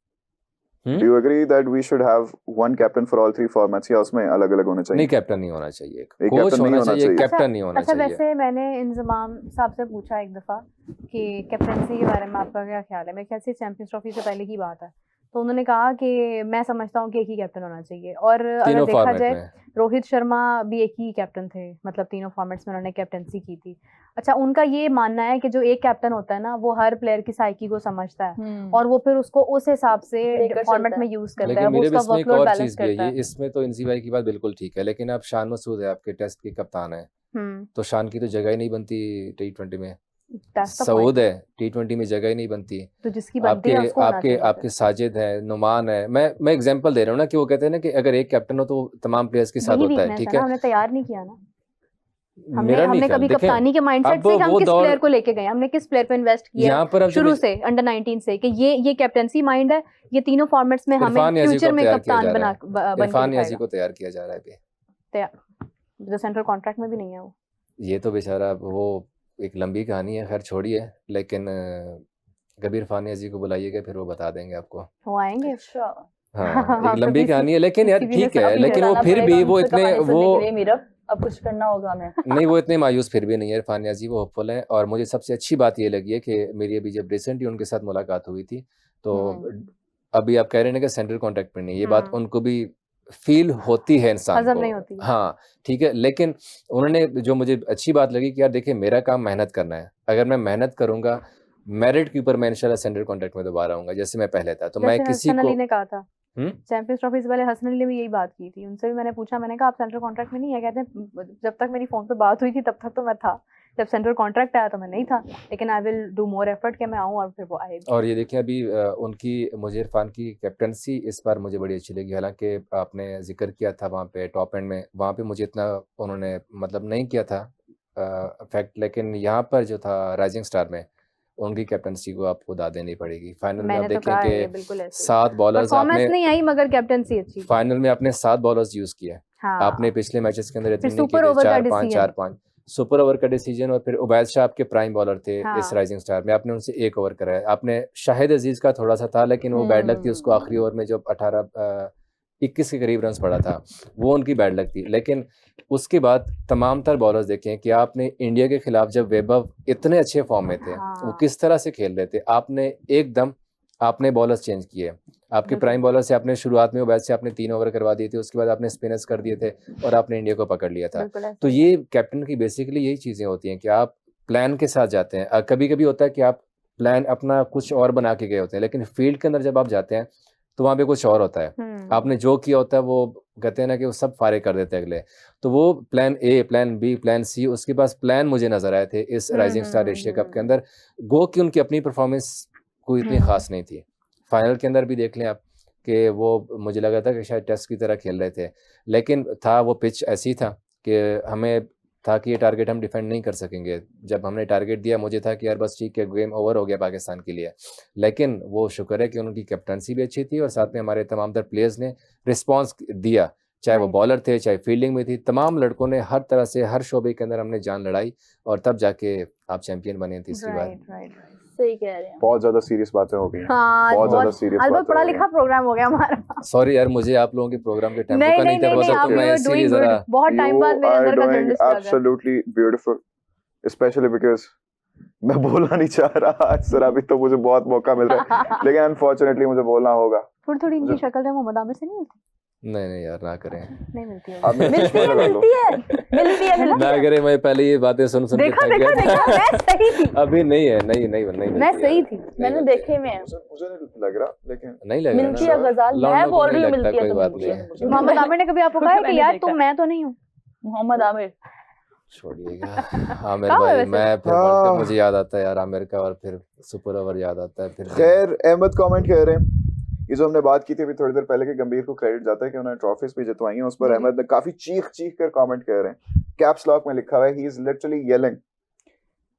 Hmm? Do you agree that we should have one captain for all 3 formats या उसमें अलग-अलग होने नहीं, चाहिए? कैप्टन नहीं होना चाहिए, एक कोच कैप्टन नहीं होना होना चाहिए, चाहिए। कैप्टन नहीं होना अच्छा चाहिए। वैसे मैंने इंजमाम साहब से पूछा एक दफा कि कैप्टनसी के बारे में आपका क्या ख्याल है। मेरे ख्याल से चैंपियंस ट्रॉफी से पहले की बात है तो उन्होंने कहा कि मैं समझता हूँ कि एक ही कैप्टन होना चाहिए, और अगर तीनों देखा फॉर्मेट जाए में रोहित शर्मा भी एक ही कैप्टन थे, मतलब तीनों फॉर्मेट्स में उन्होंने कैप्टनसी की थी। अच्छा, उनका ये मानना है कि जो एक कैप्टन होता है ना, वो हर प्लेयर की साइकी को समझता है और वो फिर उसको उस हिसाब से लेकर फॉर्मेट चलता में है। यूज करता है, लेकिन वो मेरे उसका इसमें एक वर्कलोड और बैलेंस चीज़ भी है, करता ये है। इसमें तो इंसी भाई की बात बिल्कुल ठीक है, लेकिन आप शान मसूद है, आपके टेस्ट के कप्तान है, हम्म, तो शान की तो जगह ही नहीं बनती T20 में। that's the point। सऊद है, T20 में जगह ही नहीं बनती। तो जिसकी बनती है आपके उसको होना आपके चाहिए आपके साजिद है, नुमान है, मैं एग्जांपल दे रहा हूँ ना, कि वो कहते हैं ना कि अगर एक कैप्टन हो तो वो तमाम प्लेयर्स के फिर। साथ यही होता है, वीकनेस ठीक है ना, है। हमने तैयार नहीं किया ना। हमने मेरा नहीं हमने ख्याल, कभी देखें कप्तानी के माइंडसेट अब से हम वो किस दौर प्लेयर को लेके गए, हमने किस प्लेयर पे इन्वेस्ट किया यहाँ पर अब शुरू से अंडर 19 से, कि ये कैप्टनसी माइंड है, ये तीनों फॉर्मेट्स में हमें इरफान नियाजी को फ्यूचर में तैयार किया कप्तान जा रहा बना है, बन के इरफान नियाजी दिखाएगा। को तैयार किया जा रहा है अभी। जो सेंट्रल कॉन्ट्रैक्ट में भी नहीं है वो। ये तो बेचारा, वो एक लंबी कहानी है, खैर छोड़िए, लेकिन कबीर इरफान नियाजी को बुलाइएगा, फिर वो बता देंगे आपको। वो आएंगे। अच्छा, हाँ, एक तो लंबी किसी कहानी है, लेकिन यार किसी भी ठीक नस्ल है, अभी लेकिन वो बताना फिर पड़ेगा भी वो उनसे इतने कहानी सुनने वो के लिए मीरब, अब कुछ करना होगा हमें। नहीं, वो इतने मायूस फिर भी नहीं है इरफान नियाजी, वो होपफुल हैं। और मुझे सबसे अच्छी बात ये लगी है कि मेरी अभी जब रिसेंटली उनके साथ मुलाकात हुई थी, तो अभी आप कह रहे हैं ना कि सेंट्रल कॉन्ट्रैक्ट में नहीं, ये बात उनको भी फील होती है इंसान हजम को, नहीं होती है। हाँ ठीक है, लेकिन उन्होंने जो मुझे अच्छी बात लगी कि यार देखिए, मेरा काम मेहनत करना है, अगर मैं मेहनत करूंगा मेरिट के ऊपर, मैं इंशाल्लाह सेंट्रल कॉन्ट्रैक्ट में दोबारा आऊंगा जैसे मैं पहले था, तो मैं जैसे किसी हसन को अली ने कहा था चैंपियंस ट्रॉफी से पहले, हसन अली ने भी यही बात की थी। उनसे भी मैंने पूछा, मैंने कहा आप सेंट्रल कॉन्ट्रैक्ट में नहीं है? कहते हैं जब तक मेरी फोन पे बात हुई थी तब तक तो मैं था, जब सेंट्रल कॉन्ट्रैक्ट आया तो मैं नहीं था, लेकिन I will do more effort कि मैं आऊं, और फिर वो आए। और ये देखिए अभी उनकी, मुझे इरफान की कैप्टनसी इस बार मुझे बड़ी अच्छी लगी, हालांकि आपने जिक्र किया था वहाँ पे टॉप एंड में, वहाँ पे मुझे इतना उन्होंने मतलब नहीं किया था इफेक्ट, लेकिन यहाँ पर जो था राइजिंग स्टार में, उनकी कैप्टनसी को आपको दाद देनी पड़ेगी। फाइनल में आप मैंने तो देखें कहा है, ये कि बिल्कुल ऐसे ही। 7 बॉलर्स परफॉर्मेंस आपने नहीं आई मगर कैप्टनसी अच्छी। फाइनल में आपने 7 बॉलर्स यूज किए, हाँ, आपने पिछले मैचेस के अंदर फिर इतने नहीं किए सुपर थे, ओवर का 4-5 डिसीजन। 4-5 सुपर ओवर का डिसीजन, और फिर उबैद शाह आपके प्राइम बॉलर थे हाँ। इस राइजिंग स्टार में, आपने उनसे 1 ओवर कराया, आपने शाहिद अजीज का थोड़ा सा था, लेकिन वो बैड लक थी, उसको आखिरी ओवर में जब 21 के करीब रन्स पड़ा था, वो उनकी बैड लक थी। लेकिन उसके बाद तमाम तर बॉलर्स देखें कि आपने इंडिया के खिलाफ जब वैभव इतने अच्छे फॉर्म में थे, वो किस तरह से खेल रहे थे, आपने एकदम आपने बॉलर्स चेंज किए, आपके प्राइम बॉलर से आपने शुरुआत में उबैद से आपने 3 ओवर करवा दिए थे, उसके बाद आपने स्पिनर्स कर दिए थे, और आपने इंडिया को पकड़ लिया था। तो ये कैप्टन की बेसिकली यही चीज़ें होती हैं कि आप प्लान के साथ जाते हैं। कभी कभी होता है कि आप प्लान अपना कुछ और बना के गए होते हैं, लेकिन फील्ड के अंदर जब आप जाते हैं तो वहाँ पे कुछ और होता है, आपने जो किया होता है वो कहते हैं ना कि वो सब फारे कर देते हैं अगले। तो वो plan A, plan B, plan C, उसके पास प्लान मुझे नजर आए थे इस राइजिंग स्टार एशिया कप के अंदर। गो कि उनकी अपनी परफॉर्मेंस कोई इतनी खास नहीं थी, फाइनल के अंदर भी देख लें आप कि वो मुझे लगा था कि शायद टेस्ट की तरह खेल रहे थे, लेकिन था वो पिच ऐसी था कि हमें था कि ये टारगेट हम डिफेंड नहीं कर सकेंगे। जब हमने टारगेट दिया मुझे था कि यार बस ठीक है, गेम ओवर हो गया पाकिस्तान के लिए, लेकिन वो शुक्र है कि उनकी कैप्टनसी भी अच्छी थी और साथ में हमारे तमाम तर प्लेयर्स ने रिस्पॉन्स दिया, चाहे वो बॉलर थे, चाहे फील्डिंग में थी, तमाम लड़कों ने हर तरह से हर शोबे के अंदर हमने जान लड़ाई, और तब जाके आप चैंपियन बने तीसरी बार। सही कह रहे हैं, बहुत ज्यादा सीरियस बातें हो गई। हाँ, बहुत ज्यादा सीरियस आज बातें बहुत पढ़ा हो गई। लिखा प्रोग्राम हो गया हमारा। सॉरी यार, मुझे आप लोगों के प्रोग्राम के टेम्पो नहीं का नहीं नहीं नहीं, पता, आप तो मैं इसीलिए जरा बहुत टाइम बाद मेरे अंदर का जर्नलिस्ट आ गया। एब्सोल्युटली ब्यूटीफुल, स्पेशली बिकॉज मैं बोलना नहीं चाह रहा सर, अभी तो मुझे बहुत मौका मिल रहा है, लेकिन अनफॉर्चुनेटली मुझे बोलना होगा। थोड़ी थोड़ी इनकी शक्ल जो मोहम्मद आमिर से नहीं मिलती? नहीं यार ना करें, नहीं मिलती है। आप मिलती है ना करें। मैं पहले ये बातें सुन के देखा थक गया देखा था। मैं सही थी, अभी नहीं है, नहीं मैं मिलती सही यार, थी, नहीं मैंने मिलती। देखे में है। मुझे नहीं लग रहा, लेकिन नहीं लग रहा मिलती ना, है गजाल, लौंडों मैं को बोल नहीं रही हूँ लगता, मिलती है कोई तो बात मिलती नहीं है। है। मोहम्मद आमिर ने कभी आपको कहा है कि मैंने यार देखा। तुम, मैं तो नहीं हूँ? मोहम्मद आमिर छोड़िएगा आमिर कहाँ है भाई, वैसे? मैं फिर वर्ल्ड कप मुझे याद आता है यार आमिर का, और फिर सुपर ओवर याद आता है फिर। खैर अहमद कमेंट कह रहे हैं, ये जो हमने बात की थी अभी थोड़ी देर पहले कि गंभीर को क्रेडिट जाता है कि उन्होंने ट्रॉफीज भी जितवाई हैं, उस पर अहमद ने काफी चीख कर कमेंट कर रहे हैं, कैप्स लॉक में लिखा हुआ है, ही इज लिटरली येलिंग,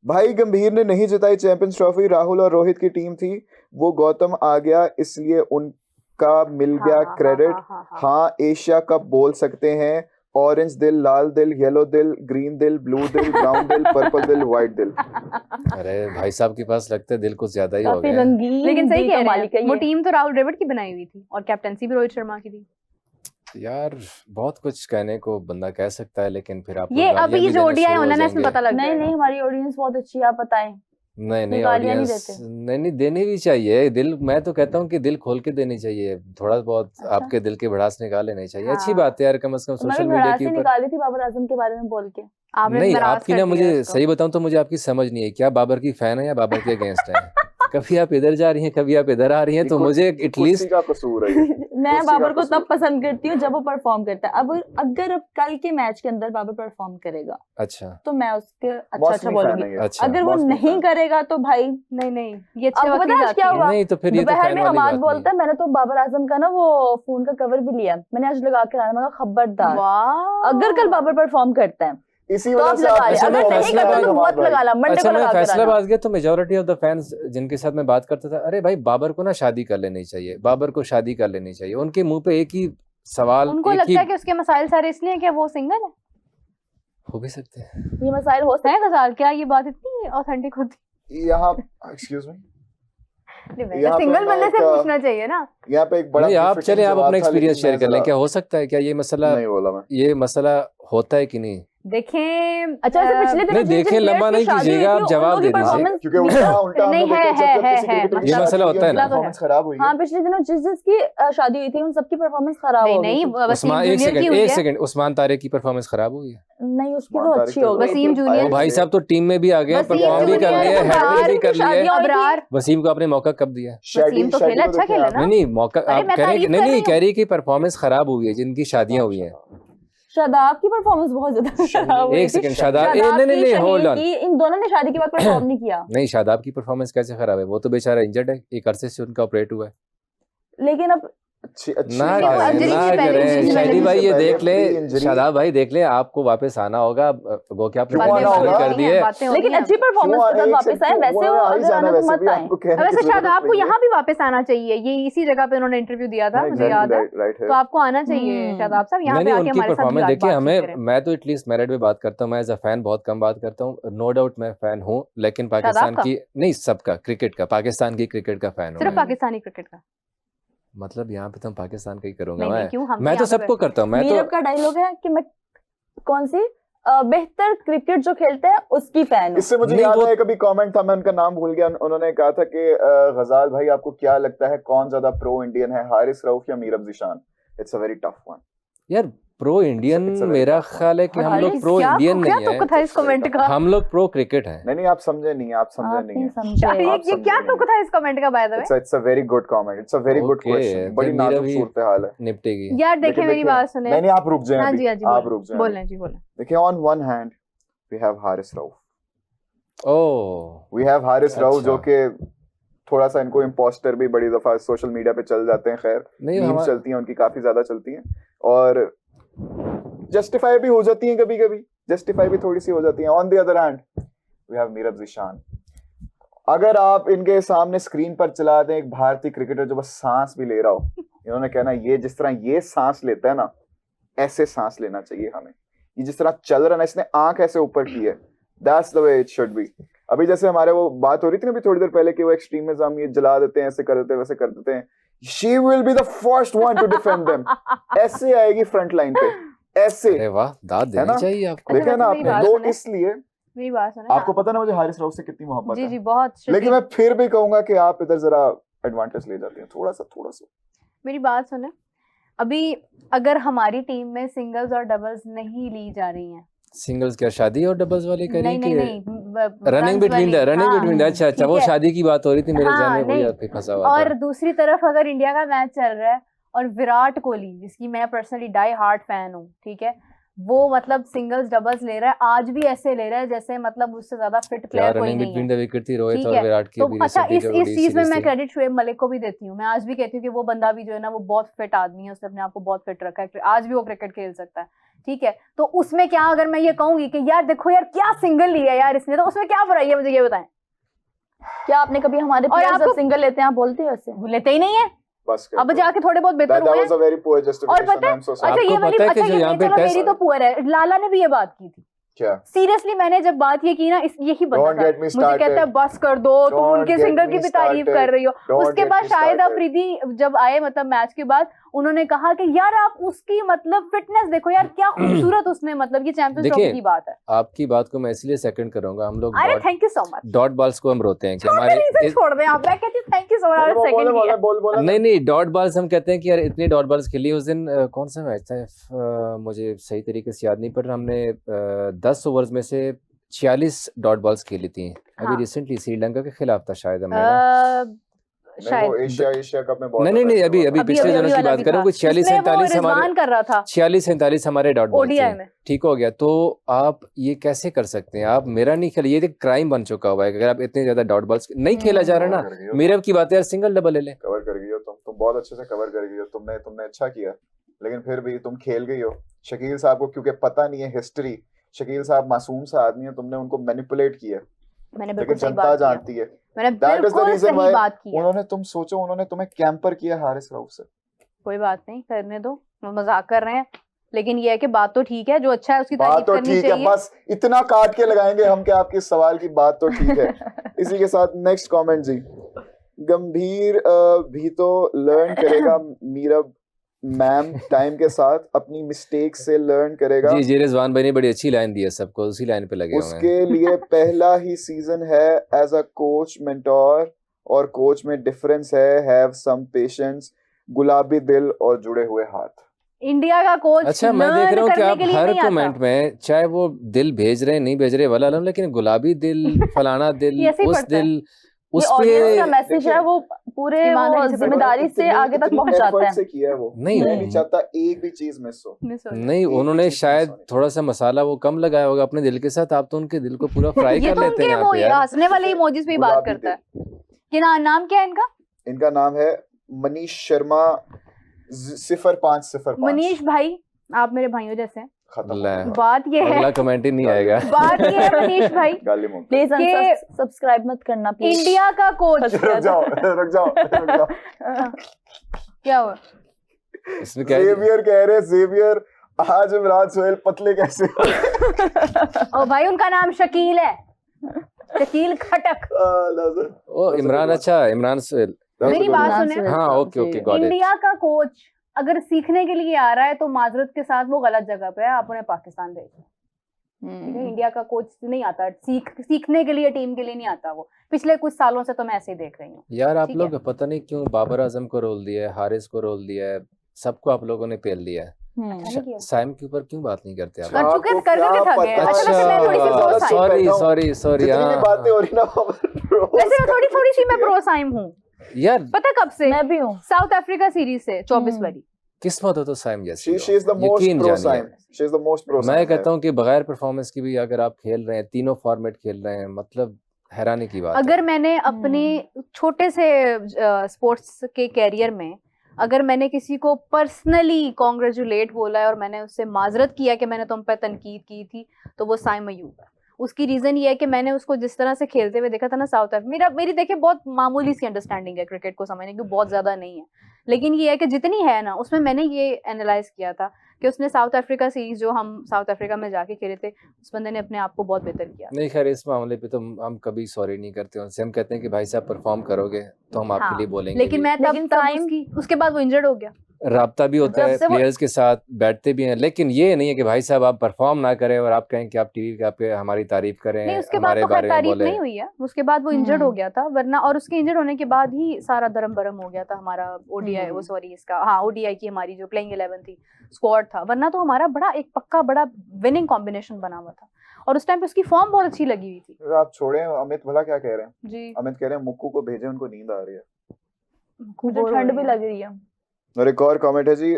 भाई गंभीर ने नहीं जिताई चैंपियंस ट्रॉफी, राहुल और रोहित की टीम थी, वो गौतम आ गया इसलिए उनका मिल गया क्रेडिट। हाँ एशिया कप बोल सकते हैं, ऑरेंज दिल, लाल दिल, येलो दिल, ग्रीन दिल, ब्लू दिल, ब्राउन दिल, पर्पल दिल, व्हाइट दिल। अरे भाई साहब के पास लगता है दिल कुछ ज्यादा ही हो काफी गए हैं। रंगीन, लेकिन सही दिल कह का रहे मालिक है हैं, वो ये। टीम तो राहुल द्रविड़ की बनाई हुई थी और कैप्टनसी भी रोहित शर्मा की थी। यार बहुत कुछ कहने को बंदा कह सकता है, लेकिन फिर आप ये लोग अभी गालियां भी जो देना ओडीआई शुरू हो होना है इसमें जाएंगे। पता लग नहीं जाएगा। नहीं, हमारी ऑडियंस बहुत अच्छी है, आप बताएं। नहीं नहीं गालियां नहीं ऑडियंस देते। नहीं देनी भी चाहिए दिल, मैं तो कहता हूँ कि दिल खोल के देनी चाहिए, थोड़ा बहुत अच्छा। आपके दिल की भड़ास निकाल लेनी चाहिए, अच्छी हाँ। बात है यार, कम से कम तो मैं सोशल भी मीडिया भड़ास के ही ऊपर। निकाली थी बाबर आजम के बारे में बोल के। आपने नहीं नाराज आपकी कर ना, दिया मुझे उसको। सही बताऊं तो मुझे आपकी समझ नहीं है, क्या बाबर की फैन है या बाबर के अगेंस्ट है? कभी आप इधर जा रही हैं, कभी आप इधर आ रही हैं, तो मुझे कुर्सी एटलीस्ट का कसूर है ये। मैं कुर्सी बाबर का को कसूर। तब पसंद करती हूँ जब वो परफॉर्म करता है। अब अगर अब कल के मैच के अंदर बाबर परफॉर्म करेगा अच्छा तो मैं उसके अच्छा मौसमी बोलूंगी। fan है ये। अच्छा अगर वो मौसमी नहीं fan। करेगा तो भाई नहीं ये अच्छे आपको वक्त पता है आज क्या हुआ? नहीं तो फिर ये तो दोपहर फैन में वाली हमाद बात नहीं बोलता है मैंने तो बाबर आजम का ना वो फोन का कवर भी लिया, मैंने आज लगा के आना, मैं कहा खबरदार वाह अगर कल बाबर परफॉर्म करता है इसी तो वजह आप से लगा आप ले, अच्छा, अगर मैं नहीं फैसलाबाद करता तो हमाद मत भाई। लगाना, मंडे अच्छा को मैं लगा के फैसलाबाद आना। गया तो मेजोरिटी ऑफ द फैंस जिनके साथ मैं बात करता था, अरे भाई बाबर को ना शादी कर लेनी चाहिए, बाबर को शादी कर लेनी चाहिए, उनके मुंह पे एक ही सवाल, उनको एक लगता ही है कि उसके मसाइल सारे इसलिए हैं कि वो सिंगल है। हो भी सकते हैं। ये मसाइल हो सकते है गजाल, क्या ये बात इतनी ऑथेंटिक होती यहाँ एक्सक्यूज मी है? यहाँ पे सिंगल मैं बनने से एक, पूछना चाहिए ना। यहाँ पे एक बड़ा नहीं आप befitting चले, आप जवाब अपना था, लेकिन एक्सपीरियंस शेयर मैं कर लें, जरा क्या हो सकता है, क्या ये मसला, नहीं बोला मैं। ये मसला होता है कि नहीं? देखें अच्छा वैसे पिछले दिनों नहीं, जिस देखें, players लंबा की नहीं शादी कीजिएगा, हुई आप थी, जवाब उन लोगों दे की दीजिए। performance क्योंकि उल्टा नहीं, हम लोग है, देखते हैं, जब है, किसी है, क्रिकेटर की ये शादी मसला होती है, होता है उनकी ना। performance खराब हुई है। हाँ पिछले दिनों जिसकी शादी हुई थी उन सबकी परफॉर्मेंस खराब हो गई नहीं थी। वसीम उस्मान, एक जूनियर की सेकंड हुई एक है। सेकंड, उस्मान तारिक की परफॉर्मेंस खराब हुई है? नहीं उसकी उस्मान तो तारिक अच्छी तो हो गई वसीम थी। जूनियर ओ भाई साहब तो टीम में भी आ गए हैं, वसीम परफॉर्म भी कर जूनियर, लिए, हैट्रिक भी कर लिए। शादियां हुई थी। अबरार वसीम को आपने मौका कब दिया? वसीम तो खेला, अच्छा खेला ना। नहीं मौका अरे आप मैं कह रहे तारीफ नहीं कर नहीं रही कह रही कि परफॉर्मेंस खराब हुई है जिनकी शादियां हुई हैं। शादाब की परफॉर्मेंस बहुत ज्यादा खराब हुई एक थी। सेकंड, शादाब शादाब नहीं की, नहीं होल्ड शहीद ऑन, की, इन दोनों ने शादी के बाद परफॉर्म नहीं किया। नहीं शादाब की परफॉर्मेंस कैसे खराब है? वो तो बेचारा इंजर्ड है, एक अरसे से उनका ऑपरेट हुआ है। लेकिन अब अच्छी अच्छी ना बात देखो, है। करें injury ना से पहले, करें, injury से शादी पहले भाई ये देख ले, injury- शादाब भाई देख ले, आपको वापस आना होगा, वो क्या आपने क्यों प्लेन आना कैंसिल होगा? कर दिए? लेकिन अच्छी परफॉर्मेंस के साथ वापस आए, वैसे वो अगर आना तो मत आए। वैसे शादाब को यहाँ भी वापस आना चाहिए, ये इसी जगह पे उन्होंने इंटरव्यू दिया था, मुझे याद है। तो आपको आना चाहिए शादाब साहब, यहाँ पे नहीं आके उनकी हमारे साथ परफॉर्मेंस भी देखिए, बातचीत हमें करें। मैं तो एटलीस्ट मेरिट पे बात करता हूँ, मैं एज अ फैन बहुत कम बात करता हूँ, नो डाउट मैं फैन हूँ, लेकिन पाकिस्तान का? की नहीं, सबका, क्रिकेट का, पाकिस्तान की क्रिकेट का फैन हूँ सिर्फ मैं। पाकिस्तानी क्रिकेट का? मतलब यहाँ पे तो हम पाकिस्तान का ही करूंगा नहीं, मैं क्यों, हम मैं तो यहाँ पे सबको करता हूँ, मैं तो मीरब का डायलॉग है कि मैं कौन सी बेहतर क्रिकेट जो खेलते हैं उसकी फैन हूँ। इससे मुझे नहीं, याद वो- है, कभी कमेंट था, मैं उनका नाम भूल गया, उन्होंने कहा था कि गजाल भाई आपको क्या लगता है कौन ज्यादा प्रो इंडियन है, हारिस रऊफ या Meerab Zeeshan? It's a very tough one यार pro Indian, it's a very मेरा tough one. ख्याल है कि हम लोग हारिस, प्रो क्या इंडियन क्या नहीं तुक है, था इस कमेंट का? हम लोग प्रो क्रिकेट हैं। नहीं आप समझे नहीं, आप समझे आप नहीं नहीं है। समझे। आप ये समझे क्या नहीं। तुक था इस कमेंट का by the way? It's a very good comment, it's a very good Okay, question, बड़ी फिर मेरा नाजुक भी- सूरत हाल है। निपटेगी। यार देखिए लेकिन मेरी देखिए- बात सुने। नहीं आप रुक जाएं हाँ अभी, जी, हाँ जी, आप बोलें। रुक जाएं बोलें जी, बोलें। देखिए, on one hand we have Haris Rauf, oh we have Haris Rauf, अच्छा। जो कि थोड़ा सा इनको इम्पोस्टर भी बड़ी दफा सोशल मीडिया पे चल जाते हैं, खैर नहीं मीम्स हमारा चलती हैं उनकी, काफी ज्यादा चलती हैं, और जस्टिफाई भी हो जाती हैं कभी कभी, जस्टिफाई भी थोड़ी सी हो जाती हैं। On the other hand we have Meerab Zeeshan. अगर आप इनके सामने स्क्रीन पर चला दें एक भारतीय क्रिकेटर जो बस सांस भी ले रहा हो, इन्होंने कहना ये जिस तरह ये सांस लेता है ना, ऐसे सांस लेना चाहिए हमें, ये जिस तरह चल रहा है ना, इसने आंख ऐसे ऊपर की है, that's the way it should be. अभी जैसे हमारे वो बात हो रही थी ना अभी थोड़ी देर पहले कि वो एक्सट्रीमिज्म, ये जला देते हैं, ऐसे कर देते हैं, वैसे कर देते हैं, she will be the first one two defend them, ऐसे आएगी फ्रंट लाइन पे, ऐसे। अरे वाह, दाद है ना? देनी चाहिए आपको। देखा ना मेरी आपने, बात तो सुने। इसलिए मेरी बात सुने। आपको पता ना मुझे हारिस रऊफ से कितनी मोहब्बत जी है, जी बहुत। लेकिन मैं फिर भी कहूंगा कि आप इधर जरा एडवांटेज ले जाते हैं थोड़ा सा। मेरी बात सुने, अभी अगर हमारी टीम में सिंगल्स और डबल्स नहीं ली जा रही हैं, सिंगल्स क्या शादी और डबल्स वाली करी नहीं कि नहीं रनिंग बिटवीन द अच्छा अच्छा, ठीक वो है। शादी की बात हो रही थी मेरे हाँ, ध्यान में, वही नहीं। आपके फंसा हुआ और था। दूसरी तरफ अगर इंडिया का मैच चल रहा है और विराट कोहली, जिसकी मैं पर्सनली डाई हार्ट फैन हूँ, ठीक है, वो मतलब सिंगल्स डबल्स ले रहा है, आज भी ऐसे ले रहा है जैसे मतलब उससे ज्यादा फिट क्या प्लेयर कोई रनिंग नहीं बिटवीन है। द विकेट थी रोहित ठीक और है, विराट की तो अभी अच्छा recently इस जो चीज में सीरीज मैं थी। क्रेडिट शुएब मलिक को भी देती हूँ। मैं आज भी कहती हूँ कि वो बंदा भी जो है ना वो बहुत फिट आदमी है, उसने अपने आप को बहुत फिट रखा है, आज भी वो क्रिकेट खेल सकता है, ठीक है। तो उसमें क्या अगर मैं ये कहूंगी कि यार देखो यार क्या सिंगल लिया यार इसने, तो उसमें क्या बुराई है, मुझे ये बताएं। क्या आपने कभी हमारे और प्लेयर्स आपको- जब सिंगल लेते हैं आप बोलते हो ऐसे? वो लेते ही नहीं है, बस अब जाके थोड़े बहुत बेहतर हुए वाज अ वेरी पुअर और जस्टिफिकेशन, पता आई है एम सो अच्छा आपको ये वाली पता है कि अच्छा जो ये यहाँ पे चलो टेस्ट- मेरी तो पुअर है, लाला ने भी ये बात की थी क्या सीरियसली मैंने जब बात ये की ना यही बंदा Don't था, get me मुझे started. कहता है बस कर दो, तुम Don't उनके get सिंगर me की भी तारीफ started. कर रही हो। Don't उसके get बाद me शाहिद started. अफरीदी जब आए मतलब मैच के बाद, उन्होंने कहा कि यार आप उसकी मतलब फिटनेस देखो यार, क्या खूबसूरत उसने मतलब ये चैंपियंस ट्रॉफी देखिए, की बात है। आपकी बात को मैं इसलिए सेकंड करूंगा, हम लोग अरे thank you so much. Dot balls को हम रोते हैं कि छोड़ हमारे दे, छोड़ दें आप, मैं कहती हूँ thank you so much second किया। बोल नहीं नहीं डॉट बॉल्स हम कहते हैं कि यार इतनी डॉट बॉल्स खेली उस दिन। कौन सा मैच था, मुझे सही तरीके से याद नहीं, पर हमने 10 ओवर्स में से 46 डॉट बॉल्स खेली थी। अभी हाँ। रिसेंटली श्रीलंका के खिलाफ था शायद हमने ना। शायद एशिया कप में बहुत नहीं अभी पिछले दिनों की बात करूँ, कुछ 46-47 हमारे कर रहा था 46-47 हमारे डॉट बॉल ओडीआई में। ठीक हो गया। तो आप ये कैसे कर सकते हैं? आप मेरा नहीं खेल, ये क्राइम बन चुका हुआ है अगर आप इतने ज्यादा डॉट बॉल्स नहीं खेला जा रहा ना। मेरे की बात है यार, सिंगल डबल ले ले। कवर कर गई हो तुम बहुत अच्छे से कवर कर गई हो, तुमने अच्छा किया, लेकिन फिर भी तुम खेल गई हो। शकील साहब को क्योंकि पता नहीं है हिस्ट्री, शकील साहब मासूम सा आदमी है, तुमने उनको मैनिपुलेट किया, मैंने लेकिन बिल्कुल सही जनता बात जानती किया। है। मैंने That is the बिल्कुल reason सही why बात की। उन्होंने उन्होंने तुम्हें कैंपर किया हारिस रऊफ से। कोई बात नहीं, करने दो, हम मजाक कर रहे हैं, लेकिन ये है कि बात तो ठीक है, जो अच्छा है उसकी बात तारीफ तो करनी ठीक है, चाहिए। बस इतना काट के लगाएंगे हम कि आपके सवाल की बात तो ठीक है। इसी के साथ नेक्स्ट कमेंट जी, गंभीर भी तो लर्न करेगा मीरा मैम, टाइम के साथ अपनी मिस्टेक से लर्न करेगा। जी रिजवान भाई ने बड़ी अच्छी लाइन दी है, सबको उसी लाइन पे लगे हुए हैं। उसके लिए पहला ही सीजन है एज अ कोच मेंटोर, और कोच में डिफरेंस है, हैव सम पेशेंस, गुलाबी दिल और जुड़े हुए हाथ। इंडिया का कोच अच्छा मैं देख रहा हूँ कि आप हर कमेंट में चाहे वो दिल भेज रहे हैं नहीं भेज रहे वाला अलम, लेकिन गुलाबी दिल फलाना दिल उस दिल उस ऑडियंस का पे मैसेज है वो पूरे वो जिम्मेदारी से आगे तक पहुंचाता है। से किया है वो, नहीं मैं नहीं चाहता एक भी चीज मिस हो। नहीं उन्होंने शायद थोड़ा सा मसाला वो कम लगाया होगा अपने दिल के साथ, आप तो उनके दिल को पूरा फ्राई कर लेते हैं यहाँ पे यार। हंसने वाले इमोजीज पे बात करता है। कि नाम क्या है इनका? इनका नाम है मनीष शर्मा 0505। मनीष भाई आप मेरे भाइयों जैसे हैं। बात ये है, अगला कमेंट ही नहीं आएगा। बात ये है मनीष भाई, प्लीज सब्सक्राइब मत करना प्लीज। इंडिया का कोच रुक जाओ क्या हुआ? इसमें क्या ज़ेवियर कह रहे, ज़ेवियर आज इमरान सोहेल पतले कैसे ओ भाई उनका नाम शकील है, शकील खटक। ओ इमरान, अच्छा इमरान सोहेल, मेरी बात सुने। हाँ ओके गॉट इट। इंडिया का कोच अगर सीखने के लिए आ रहा है तो माजरत के साथ वो गलत जगह पे है, आप उन्हें पाकिस्तान भेजिए। ठीक है, इंडिया का कोच नहीं आता सीखने के लिए, टीम के लिए नहीं आता वो। पिछले कुछ सालों से तो मैं ऐसे ही देख रही हूँ यार। आप लोग पता नहीं क्यों बाबर आजम को रोल दिया है, हारिस को रोल दिया है, सबको आप लोगों ने पेल दिया है। साइम के ऊपर क्यों बात नहीं करते आप? कर चुके थक गए। अच्छा सॉरी बातें हो रही ना। वैसे थोड़ी सी मैं प्रो साइम हूँ यार, पता कब से? मैं भी हूँ, साउथ अफ्रीका सीरीज से 24 वाली। किस्मत हो तो साइम जैसी she is the most pro मैं कहता हूँ कि बगैर परफॉर्मेंस की भी अगर आप खेल रहे हैं, तीनों फॉर्मेट खेल रहे हैं, मतलब हैरानी की बात अगर मैंने अपने छोटे से स्पोर्ट्स के कैरियर में अगर मैंने किसी को पर्सनली कॉन्ग्रेचुलेट बोला है और मैंने उससे माजरत किया कि मैंने तुम पर तनकीद की थी, तो वो साइम अयूब है। उसकी रीजन ये है कि मैंने उसको जिस तरह से खेलते हुए देखा था ना साउथ अफ्रीका, मेरी देखिए बहुत मामूली सी अंडरस्टैंडिंग है क्रिकेट को समझने की, बहुत ज्यादा नहीं है, लेकिन ये है कि जितनी है ना उसमें मैंने ये एनालाइज किया था कि उसने साउथ अफ्रीका सीरीज जो हम साउथ अफ्रीका में जाके खेले थे, उस बंदे ने अपने आप को बहुत बेहतर किया। नहीं खैर, इस मामले पे तो हम कभी सॉरी नहीं करते उनसे, हम कहते हैं कि भाई साहब परफॉर्म करोगे तो हम आपके लिए बोलेंगे। लेकिन मैं तब उसके बाद वो इंजर्ड हो गया। राब्ता भी होता है प्लेयर्स के साथ, बैठते भी हैं, लेकिन ये नहीं है कि भाई साहब आप परफॉर्म ना करें और आप कहें कि आप टीवी पे हमारी तारीफ करें। नहीं, उसके बाद तो खैर तारीफ नहीं हुई है, उसके बाद वो इंजर्ड हो गया था, वरना और उसके इंजर्ड होने के बाद ही सारा दरम बरम हो गया था हमारा ओडीआई, वो सॉरी इसका ओडीआई की हमारी जो प्लेइंग 11 थी, स्क्वाड था, वरना तो हमारा बड़ा एक पक्का बड़ा विनिंग कॉम्बिनेशन बना हुआ था और उस टाइम पे उसकी फॉर्म बहुत अच्छी लगी हुई थी। आप छोड़े, अमित भला क्या कह रहे हैं जी? अमित कह रहे हैं मुक्कू को भेजे, उनको नींद आ रही है, मुझे ठंड भी लग रही है। और एक और कमेंट है जी,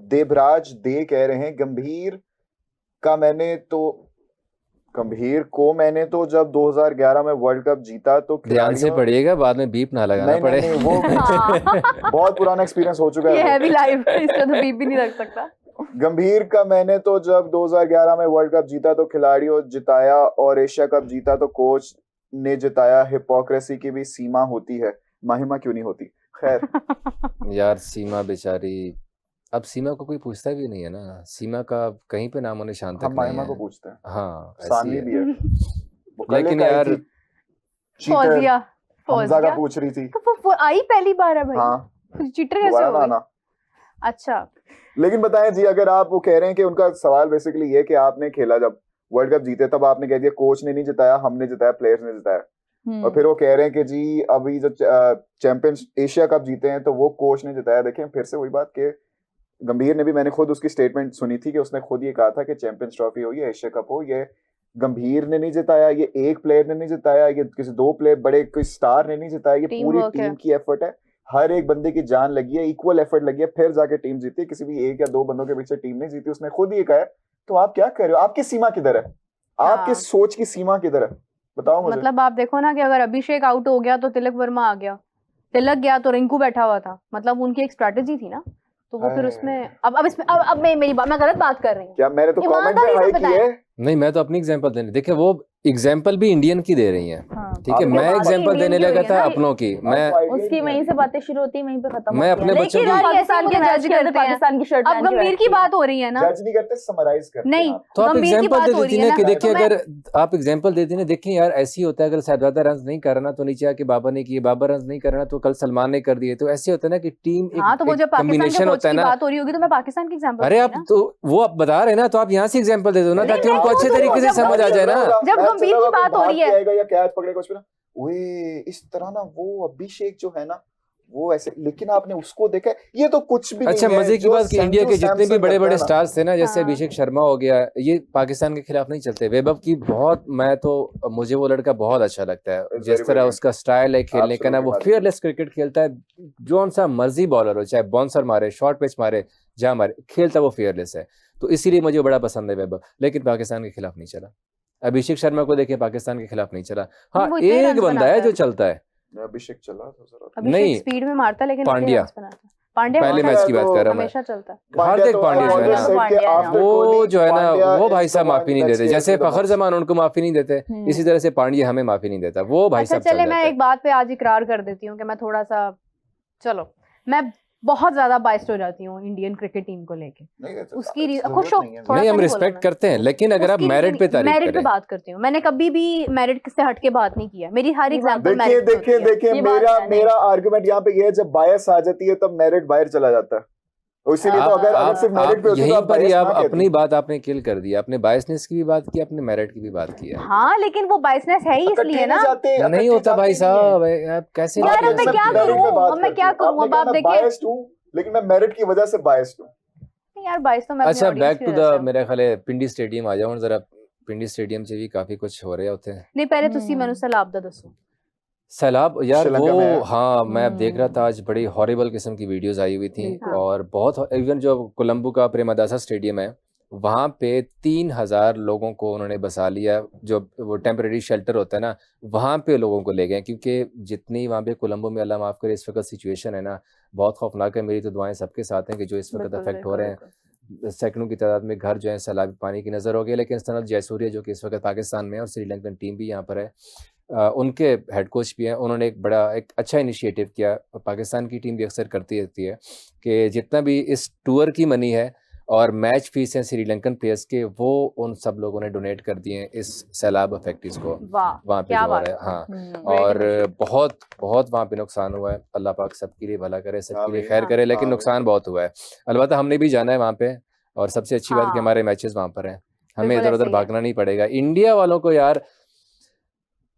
देवराज दे कह रहे हैं गंभीर को मैंने तो जब 2011 में वर्ल्ड कप जीता तो ध्यान से पढ़िएगा, बाद में बीप ना लगाना पड़े। नहीं, वो बहुत पुराना एक्सपीरियंस हो चुका है, ये हैवी लाइफ है, इसका तो बीप भी नहीं लग सकता। गंभीर का मैंने तो जब 2011 में वर्ल्ड कप जीता तो खिलाड़ियों जिताया और एशिया कप जीता तो कोच ने जिताया, हिपोक्रेसी की भी सीमा होती है, महिमा क्यों नहीं होती? खैर यार सीमा बेचारी अब सीमा को कोई पूछता भी नहीं है ना, सीमा का कहीं पे नामो निशान तक हम नहीं मायमा है। को पूछते हैं, हाँ ऐसी सानवी है। भी है, वो कल लेकिन एक आई यार थी, चीटर, फौजिया हमजा का पूछ रही थी। तो वो आई पहली बार है भाई, हाँ चीटर कैसे दोबारा हो ना गई? आना। अच्छा लेकिन बताएं जी, अगर आप वो कह रहे हैं कि उनका सवाल बेसिकली ये कि आपने खेला जब वर्ल्ड कप जीते तब आपने कह दिया कोच ने नहीं जिताया, हमने जिताया, प्लेयर्स ने जिताया, और फिर वो कह रहे हैं कि जी अभी जो चैंपियंस एशिया कप जीते हैं तो वो कोच ने जिताया। देखें फिर से वही बात कि गंभीर ने भी, मैंने खुद उसकी स्टेटमेंट सुनी थी कि उसने खुद ये कहा था कि चैंपियंस ट्रॉफी हो या एशिया कप हो, ये गंभीर ने नहीं जिताया, ये एक प्लेयर ने नहीं जिताया, ये किसी दो प्लेयर बड़े कोई स्टार ने नहीं जिताया, ये टीम पूरी वर्क है। टीम की एफर्ट है, हर एक बंदे की जान लगी है, इक्वल एफर्ट लगी है, फिर जाके टीम जीती है। किसी भी एक या दो बंदों के पीछे टीम नहीं जीती, उसने खुद ये कहा है। तो आप क्या कर रहे हो? आपकी सीमा किधर है? आपके हाँ। सोच की सीमा किधर है? बताओ मुझे। मतलब आप देखो ना कि अगर अभिषेक आउट हो गया तो तिलक वर्मा आ गया, तिलक गया तो रिंकू बैठा हुआ था, मतलब उनकी एक स्ट्रेटेजी थी ना, तो वो फिर उसमें अब इसमें अब मैं गलत बात कर रही हूँ। क्या मैंने तो कमेंट ईमानदारी में से हाई बताएं। की है। नहीं, मैं तो अपनी एग्जांपल देने, देखिए वो एग्जांपल भी इंडियन की दे रही हैं, हाँ। ठीक है, आपने मैं बात एग्जांपल इंडियन देने की लगा हुई है था ना, अपनों की। मैं उसकी वहीं से बातें शुरू होती है, वहीं पे खत्म मैं होती है। अपने बच्चों लेकिन की- आप पाकिस्तान के मैच जज के अंदर करते हैं। पाकिस्तान की शर्ट अब पहन के गंभीर की बैठती है। बात हो रही है ना, जज नहीं करते, समराइज करते हैं नहीं आप। तो आप गंभीर की एग्जांपल बात दे हो देती रही है ना कि ना, देखिए, तो मैं- अगर आप एग्जांपल देती ना, देखिए यार ऐसी होता है, अगर शाहजादा रन नहीं करना तो नीचे आके बाबर ने किए, बाबर रन नहीं करना तो कल सलमान ने कर दिए, तो ऐसे होता है ना कि टीम हाँ, तो वो एक जब पाकिस्तान के कॉम्बिनेशन कोच होता है की ना। बात हो रही होगी तो मैं पाकिस्तान की एग्जांपल अरे दूंगी आप ना। तो वो आप बता रहे हैं ना, तो आप यहाँ से एग्जांपल दे दो ना, नहीं, ताकि मैं उनको क्यों अच्छे दूं? तरीके से जब समझ आ जाए ना। जब गंभीर की बात हो रही है। या कैच पकड़ेगा उसपे ना, ओए इस तरह ना वो अभिषेक जो है ना वो ऐसे, लेकिन आपने उसको देखा है? ये तो कुछ भी अच्छा, नहीं है। मजे की जो बात कि इंडिया संजू के जितने भी सैमसन बड़े करता बड़े है ना, स्टार्स थे ना, जैसे हाँ। अभिषेक शर्मा हो गया, ये पाकिस्तान के खिलाफ नहीं चलते। वैभव की बहुत, मैं तो मुझे वो लड़का बहुत अच्छा लगता है, It's जिस very तरह brilliant. उसका स्टाइल है खेलने का ना, वो Absolutely फियरलेस क्रिकेट खेलता है। जो सा मर्जी बॉलर हो, चाहे बाउंसर मारे, शॉर्ट पिच मारे, जहाँ मारे, खेलता वो फियरलेस है। तो इसीलिए मुझे बड़ा पसंद है वैभव, लेकिन पाकिस्तान के खिलाफ नहीं चला। अभिषेक शर्मा को देखिए, पाकिस्तान के खिलाफ नहीं चला। हाँ, वो इतने एक runs बंदा है बनाता जो है। चलता है, अभिषेक चला तो जरा। नहीं, अभिषेक स्पीड में मारता है लेकिन इतने पांड्या। runs बनाता है। पांड्या पहले हमेशा- मैच की बात कर रहा हूँ मैं। हमेशा चलता है। हार्दिक पांड्या जो है ना, वो जो है ना, वो भाई साहब माफी नहीं देते। जैसे फखर जमान उनको माफी नहीं देते, इसी तरह से पांड्या हमें माफी नहीं देता। वो भाई अच्छा साहब चल चले, मैं जाता है। एक बात पे आज इकरार कर देती हूँ कि मैं थोड़ा सा, चलो मैं बहुत ज्यादा बाइस्ड हो जाती हूँ इंडियन क्रिकेट टीम को लेके। उसकी खुश हो थोड़ा नहीं, सा हम नहीं रिस्पेक्ट बोला करते हैं, लेकिन अगर आप उसकी मेरिट पे तारीफ मेरिट पे करें। बात करती हूँ। मैंने कभी भी मेरिट से हट के बात नहीं किया। मेरी हर ये बात- एग्जांपल देखिए मेरिट पे देखिए होती है। देखिए, ये बात मेरा है, नहीं। मेरा आर्गुमेंट यहाँ पे ये है, जब बायस आ जाती है तब मेरिट बाहर चला जाता है। इसीलिए तो अगर सिर्फ मेरिट पे होती यहीं तो पर ही bias आप ना कहती। अपनी बात आपने किल कर दी। आपने बायसनेस की भी बात की, आपने मेरिट की भी बात की है। हाँ, लेकिन वो बाइसनेस है ही इकट्ठे इसलिए ना। नहीं जाते, नहीं इकट्ठे होता जाते भाई नहीं हैं। साहब, आप कैसे यार, बात अब कर मैं सकते क्या हैं? मेरिट करूं? पे बात अब मैं करती क्या हूँ। करूं? आपने अब कहा आप मैं देखिए- biased हूँ, लेकिन मैं मेरिट की वजह से बायस्ड हूँ। नहीं यार, बाइस तो मैं अपनी अच्छा, audience बैक की टू वजह से द, हूं। मेरे ख्याल है पिंडी स्टेडियम आ जाओ जरा। पिंडी स्टेडियम से भी काफी कुछ हो रहे होते हैं। नहीं, पहले तुसी मैनू सलाब दा दसो। सैलाब यार, श्रीलंका में वो है। हाँ, मैं अब देख रहा था आज, बड़ी हॉरिबल किस्म की वीडियोस आई हुई थी। बिल्कुल। और बहुत, इवन जो कोलंबो का प्रेमदासा स्टेडियम है, वहाँ पे 3000 लोगों को उन्होंने बसा लिया। जो वो टेम्परेरी शेल्टर होता है ना, वहाँ पे लोगों को ले गए, क्योंकि जितनी वहाँ पे कोलंबो में, अल्लाह माफ़ करे, इस वक्त सिचुएशन है ना, बहुत खौफनाक है। मेरी तो दुआएं सबके साथ हैं कि जो इस वक्त बिल्कुल, अफेक्ट हो बिल्कुल, रहे हैं। सैकड़ों की तादाद में घर जो है सैलाबी पानी की नज़र हो गई। लेकिन सनत जयसूर्या जो कि इस वक्त पाकिस्तान में है, और श्रीलंकन टीम भी यहाँ पर है, उनके हेड कोच भी हैं, उन्होंने एक अच्छा इनिशिएटिव किया। पाकिस्तान की टीम भी अक्सर करती रहती है कि जितना भी इस टूर की मनी है और मैच फीस हैं श्रीलंकन प्लेयर्स के, वो उन सब लोगों ने डोनेट कर दिए हैं इस सैलाब अफेक्टिस को। वाह, वहाँ पे क्या जो हो बात रहा है, हाँ। Great और initiative. बहुत बहुत वहाँ पे नुकसान हुआ है। अल्लाह पाक सबके लिए भला करे, सबके लिए आमीन, खैर करे, लेकिन आमीन। नुकसान बहुत हुआ है। अलबत्ता हमने भी जाना है वहाँ पे, और सबसे अच्छी बात कि हाँ। हमारे मैचेस वहाँ पर हैं, हमें बिल्कुल इधर ऐसे उधर ही है। भागना नहीं पड़ेगा। इंडिया वालों को यार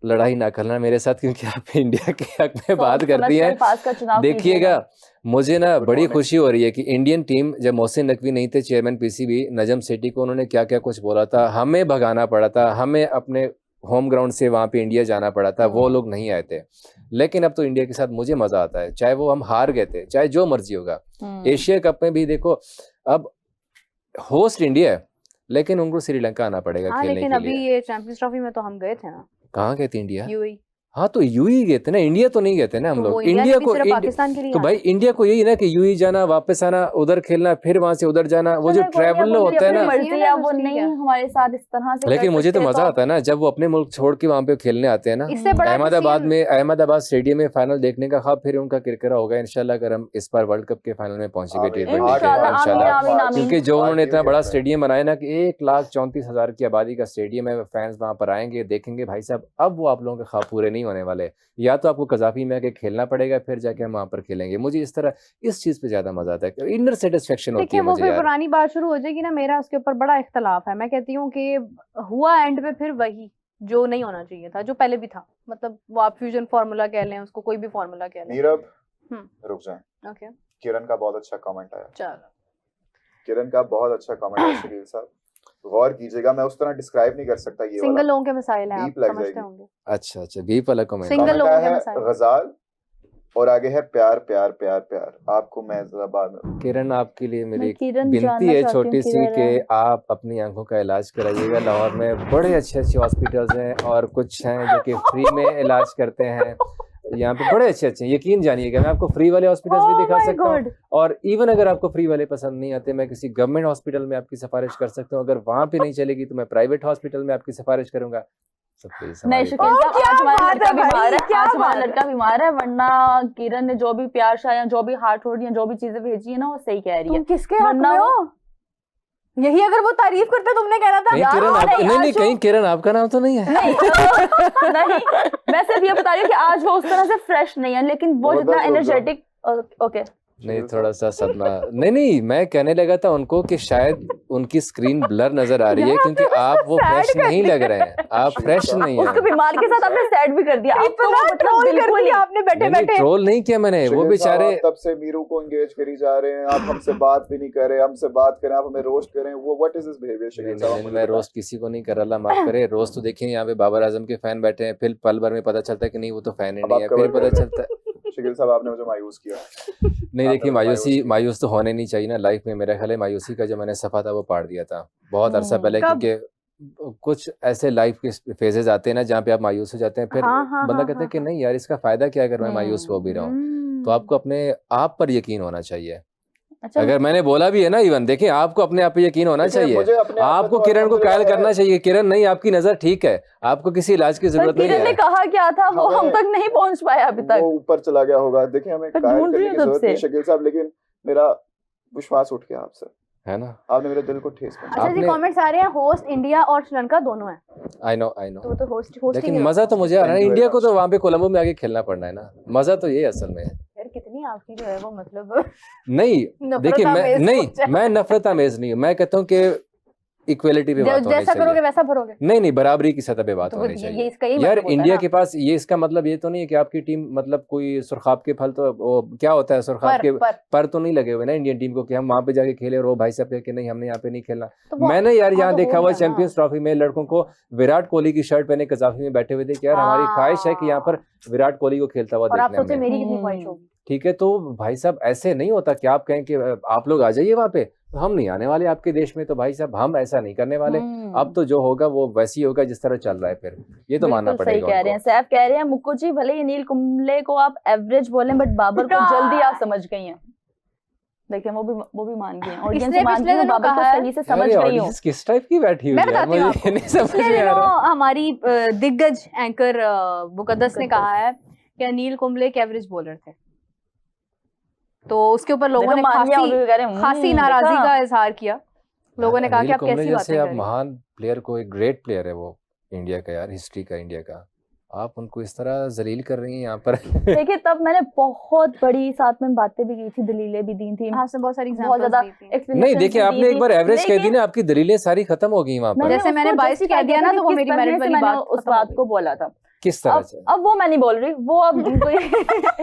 लड़ाई ना करना मेरे साथ, क्योंकि आप इंडिया के हक में बात करती हैं। पास का चुनाव देखिएगा, मुझे ना Good बड़ी morning. खुशी हो रही है कि इंडियन टीम, जब मोहसिन नकवी नहीं थे चेयरमैन पीसीबी, नजम सेठी को उन्होंने क्या क्या कुछ बोला था, हमें भगाना पड़ा था, हमें अपने होम ग्राउंड से वहाँ पे इंडिया जाना पड़ा था, वो लोग नहीं आए थे। लेकिन अब तो इंडिया के साथ मुझे मजा आता है, चाहे वो हम हार गए थे, चाहे जो मर्जी होगा। एशिया कप में भी देखो, अब होस्ट इंडिया है, लेकिन उनको श्रीलंका आना पड़ेगा हाँ, खेलने लेकिन के अभी लिए। ये चैंपियंस ट्रॉफी में तो हम गए थे ना, कहाँ गए थे इंडिया? यूएई। हाँ तो यूएई गए थे ना, इंडिया तो नहीं गए थे ना हम तो वो लोग। इंडिया ने इंडिया भी को सिर्फ पाकिस्तान के लिए तो आया। भाई इंडिया को यही ना कि यूएई जाना, वापस आना, उधर खेलना, फिर वहां से उधर जाना, वो जो ट्रैवल होता है ना। मर्जी है, वो नहीं हमारे साथ इस तरह से लेकिन कर मुझे तो सकते, मजा आता है ना जब वो अपने मुल्क छोड़ के वहां पे खेलने आते हैं ना। इससे बड़ा अहमदाबाद स्टेडियम में फाइनल देखने का ख्वाब फिर उनका किरकिरा होगा इंशाल्लाह, अगर हम इस बार वर्ल्ड कप के फाइनल में पहुंचेंगे आमीन, T20 के इंशाल्लाह, इंशाल्लाह। आमीन, आमीन। क्योंकि जो उन्होंने इतना बड़ा आमीन। स्टेडियम बनाया ना कि 1,34,000 की आबादी का स्टेडियम है, फैंस वहां पर आएंगे देखेंगे भाई साहब, अब वो आप लोगों के ख्वाब पूरे नहीं होने वाले। या तो आपको कजाफी में आके खेलना पड़ेगा, फिर जाके हम वहां पर खेलेंगे। मुझे इस तरह इस चीज पे ज्यादा मजा आता है, इनर सेटिस्फेक्शन होती देखिए है वो मुझे फिर यार। पुरानी बात शुरू हो जाएगी ना, मेरा उसके ऊपर बड़ा इख्तलाफ है। मैं कहती हूँ कि हुआ एंड पे फिर वही जो नहीं होना चाहिए था, जो पहले भी था। मतलब वो आप फ्यूजन फार्मूला कह लें, उसको कोई भी फार्मूला कह लें। नीरब हम्म। रुक जाएं, ओके किरण का बहुत अच्छा कमेंट आया। चलो, किरण का बहुत अच्छा कमेंट आया शकील साहब, गौर कीजिएगा। मैं उस तरह डिस्क्राइब नहीं कर सकता ये सिंगल वाला। लोगों के मसाइल हैं, आप डीप लग समझते जाएगी। होंगे। अच्छा बीप वाला कमेंट। Single कमेंट लोगों आया के है मसाइल। गजाल, और आगे है प्यार प्यार प्यार प्यार। आपको मैं जरा बाद में किरण आपके लिए मेरी मैं एक किरण विनती जानना है चाहती हूँ छोटी सी किरण। कि आप अपनी आंखों का इलाज कराइएगा। लाहौर में बड़े अच्छे अच्छे हॉस्पिटल्स हैं और कुछ हैं जो कि फ्री में इलाज करते हैं। यहाँ पे बड़े अच्छे अच्छे, यकीन जानिएगा, मैं आपको फ्री वाले हॉस्पिटल्स भी दिखा सकता हूँ। और इवन अगर आपको फ्री वाले पसंद नहीं आते, मैं किसी गवर्नमेंट हॉस्पिटल में आपकी सिफारिश कर सकता हूँ। अगर वहां पे नहीं चलेगी तो मैं प्राइवेट हॉस्पिटल में आपकी सिफारिश करूंगा। सब प्लीज नहीं हमारी शकील साहब, क्या आज हमारा बात लड़का है भाई, बीमार है, क्या आज हमारा बात है। लड़का बीमार है, वरना किरण ने जो भी प्यार शाह या जो भी हार्ट रोड या जो भी चीजें भेजी है ना, वो सही कह रही है। तुम किसके हक वरना में हो? यही अगर वो तारीफ करते तुमने कहना था। कहीं यार, किरण नहीं, नहीं, आशु। कहीं किरण आपका नाम तो नहीं है? नहीं नहीं, मैं सिर्फ ये बता रही हूँ कि आज वो उस तरह से फ्रेश नहीं है, लेकिन वो वो जितना बस रुक जाओ। एनर्जेटिक। ओके नहीं, थोड़ा सा सदमा। नहीं मैं कहने लगा था उनको कि शायद उनकी स्क्रीन ब्लर नजर आ रही है यार, क्योंकि आपने आप वो sad फ्रेश कर नहीं दिया। लग रहे हैं, आप फ्रेश नहीं उसको हैं। बीमार के साथ आपने सैड भी कर दिया। अब तो इतना मतलब ट्रोल कर बिल्कुल दिया ही आपने बैठे नहीं बैठे। ट्रोल नहीं किया मैंने, वो शकील साहब, बेचारे आप तब से मीरू को एंगेज करी जा रहे हैं, आप हमसे बात भी नहीं कर रहे, हमसे बात करें, आप हमें रोस्ट करें। वो व्हाट इज दिस बिहेवियर नहीं, शकील साहब? नहीं, मैं रोस्ट किसी को नहीं कर रहा, माफ करे। रोस्ट तो देखिए यहाँ पे बाबर आजम के फैन बैठे हैं, फिर पल भर में पता चलता है कि नहीं वो तो फैन ही अब नहीं आप है, कवर फिर पता कर चलता है। शकील साहब आपने मुझे मायूस किया। नहीं देखिए, आपने मायूस तो होने नहीं चाहिए ना लाइफ में। मेरा ख्याल है मायूसी का जो मैंने सफा था वो पाड़ दिया था बहुत अरसा पहले, कब? क्योंकि कुछ ऐसे लाइफ के फेजेस आते हैं ना जहाँ पे आप मायूस हो जाते हैं, फिर हाँ, बंदा कहता है कि नहीं यार, इसका फायदा क्या है अगर मैं मायूस हो भी रहा हूँ। तो आपको अपने आप पर यकीन होना चाहिए। अच्छा, अगर मैंने बोला भी है ना, इवन देखिए, आपको अपने आप पे यकीन होना देखिए, चाहिए। मुझे अपने आप पे आपको तो किरण को कायल अल्हम्दुलिल्लाह करना है। चाहिए। किरण नहीं, आपकी नजर ठीक है, आपको किसी इलाज की पर जरूरत नहीं किरण ने है। कहा क्या था वो हम हमें- तक नहीं पहुंच पाया अभी तक। वो ऊपर चला गया होगा। देखिए, हमें मैं कायल ढूंढ रही करने हूँ की तब जरूरत नहीं से। शकील साहब, लेकिन मेरा विश्वास उठ गया आपसे। है ना? आपने मेरे दिल को ठेस पहुंचाया। अच्छा जी, आपने- कमेंट्स आ रहे हैं, होस्ट इंडिया और श्रीलंका दोनों है। आई नो तो वो तो होस्टिंग लेकिन मजा तो मुझे आ रहा है। Thank you इंडिया very को तो much. वहां पे कोलंबो में आके खेलना पड़ना है ना, मजा तो ये असल में है। यार कितनी आपकी जो है वो मतलब नहीं देखिए, मैं नफरत-आमेज़ नहीं सोच है। मैं नफरत आमेज नहीं हूँ, मैं कहता हूँ कि इक्वेलिटी पे बात होनी जैसा करोगे चाहिए। वैसा भरोगे। नहीं बराबरी की सतह पे बात तो होनी ये चाहिए इसका यही यार। मतलब होता है इंडिया ना। के पास ये, इसका मतलब ये तो नहीं है कि आपकी टीम मतलब कोई सुरखाब के फल, तो वो क्या होता है सुरखाब के पर पर तो नहीं लगे हुए ना इंडियन टीम को कि हम वहां पे जाके खेले और वो भाई साहब कि नहीं हमने यहाँ पे नहीं खेलना। तो वो- मैंने यार हाँ, यहाँ तो देखा हो हुआ गया ना। चैंपियंस ट्रॉफी में लड़कों को विराट कोहली की शर्ट पहने कजाफी में बैठे हुए थे कि यार हमारी ख्वाहिश है कि यहाँ पर विराट कोहली को खेलता हुआ और आप देखना सोचे हमने। मेरी कितनी ख्वाहिश होगी। ठीक है, तो भाई साहब ऐसे नहीं होता कि आप कहें कि आप लोग आ जाइए वहां पे, तो हम नहीं आने वाले आपके देश में। तो भाई साहब हम ऐसा नहीं करने वाले। अब तो जो होगा वो वैसी होगा जिस तरह चल रहा है, फिर ये तो मानना बिल्कुल सही पड़ेगा कह रहे हैं। उनको। सैफ कह रहे हैं मुक्कू जी, भले ही नील कुंबले को आप एवरेज बोलें बट बाबर को जल्दी आप समझ गई हैं। देखिए वो भी मान गई हैं, ऑडियंस इसने मान पिछले गई है, दिनों बाबर को कहा है- सही से यार समझ ये गई हूँ। ऑडियंस किस टाइप की बैठी हुई मैं है यार, बताती हूँ मुझे नहीं समझ पिछले में आ दिनों रहा। हमारी दिग्गज एंकर मुकद्दस ने कहा है कि अनिल कुंबले एक एवरेज बॉलर थे। तो उसके ऊपर लोगों देखो ने मान लिया, वो भी कह रहे हैं, खासी नाराजगी देखा? का इजहार किया। लोगों ने कहा कि अनिल आप कुंबले कैसी जैसे बातें आप कर रहे हैं। महान प्लेयर को, एक ग्रेट प्लेयर है वो इंडिया का यार, हिस्ट्री का इंडिया का, आप उनको इस तरह जलील कर रही हैं यहाँ पर। देखिए तब मैंने बहुत बड़ी साथ में बातें भी की थी, दलीलें भी दी थी, आपसे बहुत सारी बहुत एग्जांपल्स ज्यादा दी थी। explanations नहीं देखिए, भी आपने दी एक थी, बार एवरेज कह दी लेकिन ना, आपकी दलीलें सारी खत्म हो गई वहां पर। जैसे मैंने उसको 22 justify कह दिया ना, था तो वो कि मेरी किस मेरिट तरह से वाली मैंने बात उस खत्म हो बात गई। को बोला था। किस तरह से? अब वो मैं नहीं बोल रही, वो अब कोई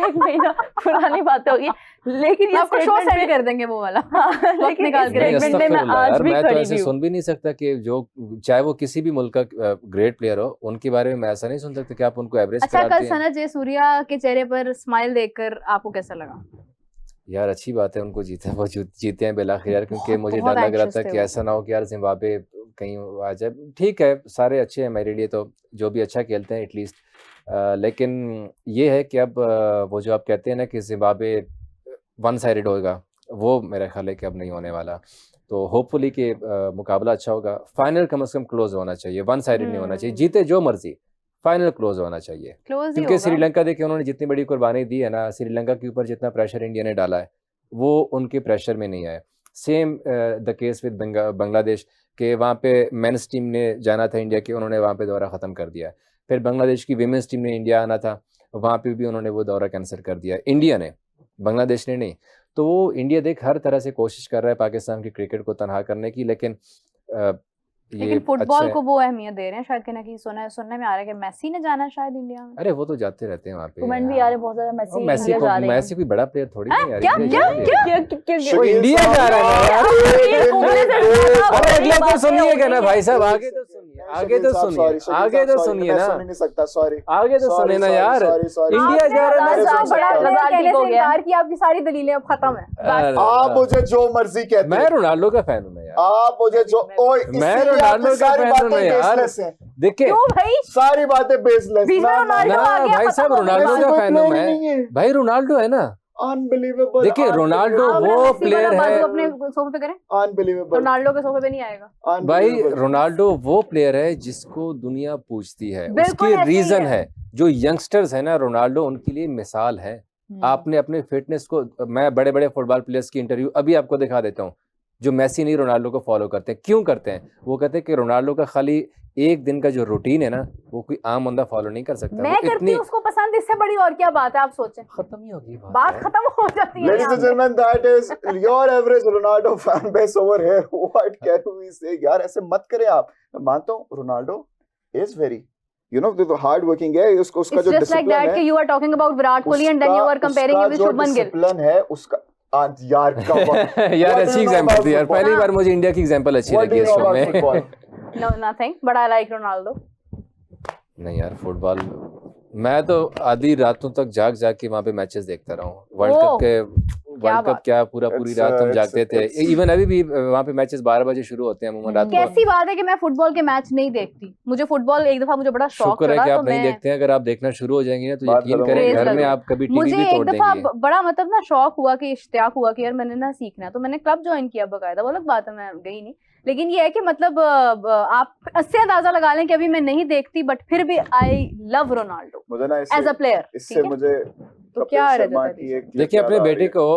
1 महीना पुरानी बातें होगी, लेकिन ये आपको शो statement सेंड में- कर देंगे वो वाला। हाँ, लेकिन निकाल इस के नहीं, statement में मैं अस्तगफिरुल्लाह आज यार, भी मैं तो खड़ी ऐसे हुई हूँ। सुन भी नहीं सकता कि जो चाहे वो किसी भी मुल्क का ग्रेट प्लेयर हो, उनके बारे में मैं ऐसा नहीं सुन सकता कि आप उनको एवरेज अच्छा, करार कल दें। सनत जयसूर्या के चेहरे पर स्माइल देखकर आपको कैसा लगा? यार अच्छी बात है उनको जीते, वो जीते हैं बिलाखिर यार, क्योंकि मुझे बहुत डर लग रहा anxious था थे कि वो। ऐसा ना हो कि यार जिम्बाब्वे कहीं आ जाए। ठीक है, सारे अच्छे हैं मेरे लिए, तो जो भी अच्छा खेलते हैं एटलीस्ट लेकिन ये है कि अब वो जो आप कहते हैं ना कि जिम्बाब्वे वन साइडेड होगा, वो मेरा ख्याल है कि अब नहीं होने वाला। तो होपफुली कि मुकाबला अच्छा होगा, फाइनल कम से कम क्लोज होना चाहिए, वन साइडेड नहीं होना चाहिए, जीते जो मर्जी, फाइनल क्लोज होना चाहिए। क्लोज ही क्योंकि होगा। श्रीलंका देखिए उन्होंने जितनी बड़ी कुर्बानी दी है ना, श्रीलंका के ऊपर जितना प्रेशर इंडिया ने डाला है वो उनके प्रेशर में नहीं आया। Same the case with Bangladesh के, वहाँ पे मेंस टीम ने जाना था इंडिया के, उन्होंने वहाँ पे दौरा ख़त्म कर दिया। फिर बांग्लादेश की विमेंस टीम ने इंडिया आना था, वहाँ पे भी उन्होंने वो दौरा कैंसिल कर दिया, इंडिया ने, बांग्लादेश ने नहीं। तो वो इंडिया देख हर तरह से कोशिश कर रहा है पाकिस्तान की क्रिकेट को तनहा करने की, लेकिन लेकिन फुटबॉल को वो अहमियत दे रहे हैं शायद, कि सुनने में आ रहा है कि मेसी ने जाना है शायद इंडिया में। अरे वो तो जाते रहते हैं वहाँ पे, कमेंट भी आ रहे हैं बहुत ज्यादा, और मेसी इंडिया जा रहे हैं। मैसी कोई बड़ा प्लेयर थोड़ी नहीं यार, क्या इंडिया क्या जा रहे हैं। क्या वो इंडिया जा रहा है ना यार। अरे अगला तो सुनिए क्या ना भाई साहब, आगे तो सुनिए, आगे तो सुनिए, आगे तो सुनिए ना, सुन नहीं सकता, सॉरी आगे तो सुने ना यार, इंडिया जा रहा है ना। की आपकी सारी दलीलें अब खत्म है। आप मुझे जो मर्जी कहते मैं रोनाल्डो का फैन हूँ ना यार, आप मुझे जो, मैं रोनाल्डो का फैन हूँ ना यार। देखिए क्यों भाई, सारी बातें बेसलेस बीच में रोनाल्डो आ गया, भाई साहब, खत्म हो गया। रोनाल्डो का फैन हूँ मैं नहीं भाई, रोनाल्डो है ना। अनबिलीवेबल। देखिए रोनाल्डो वो प्लेयर है अपने सोफे पे करें, अनबिलीवेबल रोनाल्डो के सोफे पे नहीं आएगा भाई, रोनाल्डो वो प्लेयर है जिसको दुनिया पूछती है, बिल्कुल उसकी ऐसे ही रीजन है। है। जो यंगस्टर्स है ना, रोनाल्डो उनके लिए मिसाल है। आपने अपने फिटनेस को, मैं बड़े बड़े फुटबॉल प्लेयर्स की इंटरव्यू अभी आपको दिखा देता हूँ जो मैसी नहीं रोनाल्डो को फॉलो करते हैं। क्यों करते हैं? वो कहते हैं कि रोनाल्डो का खाली एक दिन का जो रूटीन है ना, वो कोई आम बंदा फॉलो नहीं कर सकता। मैं करती हूँ उसको पसंद, इससे बड़ी और क्या बात है, आप सोचें। खत्म ही होगी बात खत्म हो जाती है। Ladies and gentlemen, that is your average Ronaldo fan base over here. What can we say? यार ऐसे मत करें आप। मैं मानता हूँ Ronaldo is very, you know, the hard working है, उसका जो It's just like discipline that है, कि you are talking about Virat Kohli and then you are comparing him with Shubman Gill. Discipline है उसका। यार यार अच्छी एग्जांपल थी यार, पहली बार मुझे इंडिया की एग्जांपल अच्छी लगी इस शो में। No, nothing, but I like Ronaldo. नहीं यार, फुटबॉल मैं तो आधी रातों तक जाग जाग के वहाँ पे मैचेस देखता रहा हूँ। वर्ल्ड कप के, वर्ल्ड कप क्या पूरी रात हम जागते थे। इवन अभी भी वहाँ पे मैचेस 12 बजे शुरू होते हैं अमूमन रात को। कैसी बात है कि मैं फुटबॉल के मैच नहीं देखती, मुझे फुटबॉल एक दफा मुझे बड़ा शौक शुक्र है चढ़ा कि तो आप नहीं मैं देखते हैं। अगर आप देखना शुरू हो जाएंगे ना तो बात यकीन खत्म करें हो घर गई। में आप कभी टीवी मुझे भी एक तोड़ दफा देंगे। बड़ा मतलब ना शौक हुआ कि इश्तियाक हुआ कि यार मैंने ना सीखना है, तो मैंने क्लब ज्वाइन किया बकायदा। वो अलग बात है, मैं गई नहीं, लेकिन ये है कि मतलब आप इससे अंदाजा लगा लें कि अभी मैं नहीं देखती, बट फिर भी आई लव रोनाल्डो मुझे ना एज अ प्लेयर। इससे मुझे तो क्या कपिल रजत शर्मा है की एक clip देखिए याद अपने आ रही बेटे है। को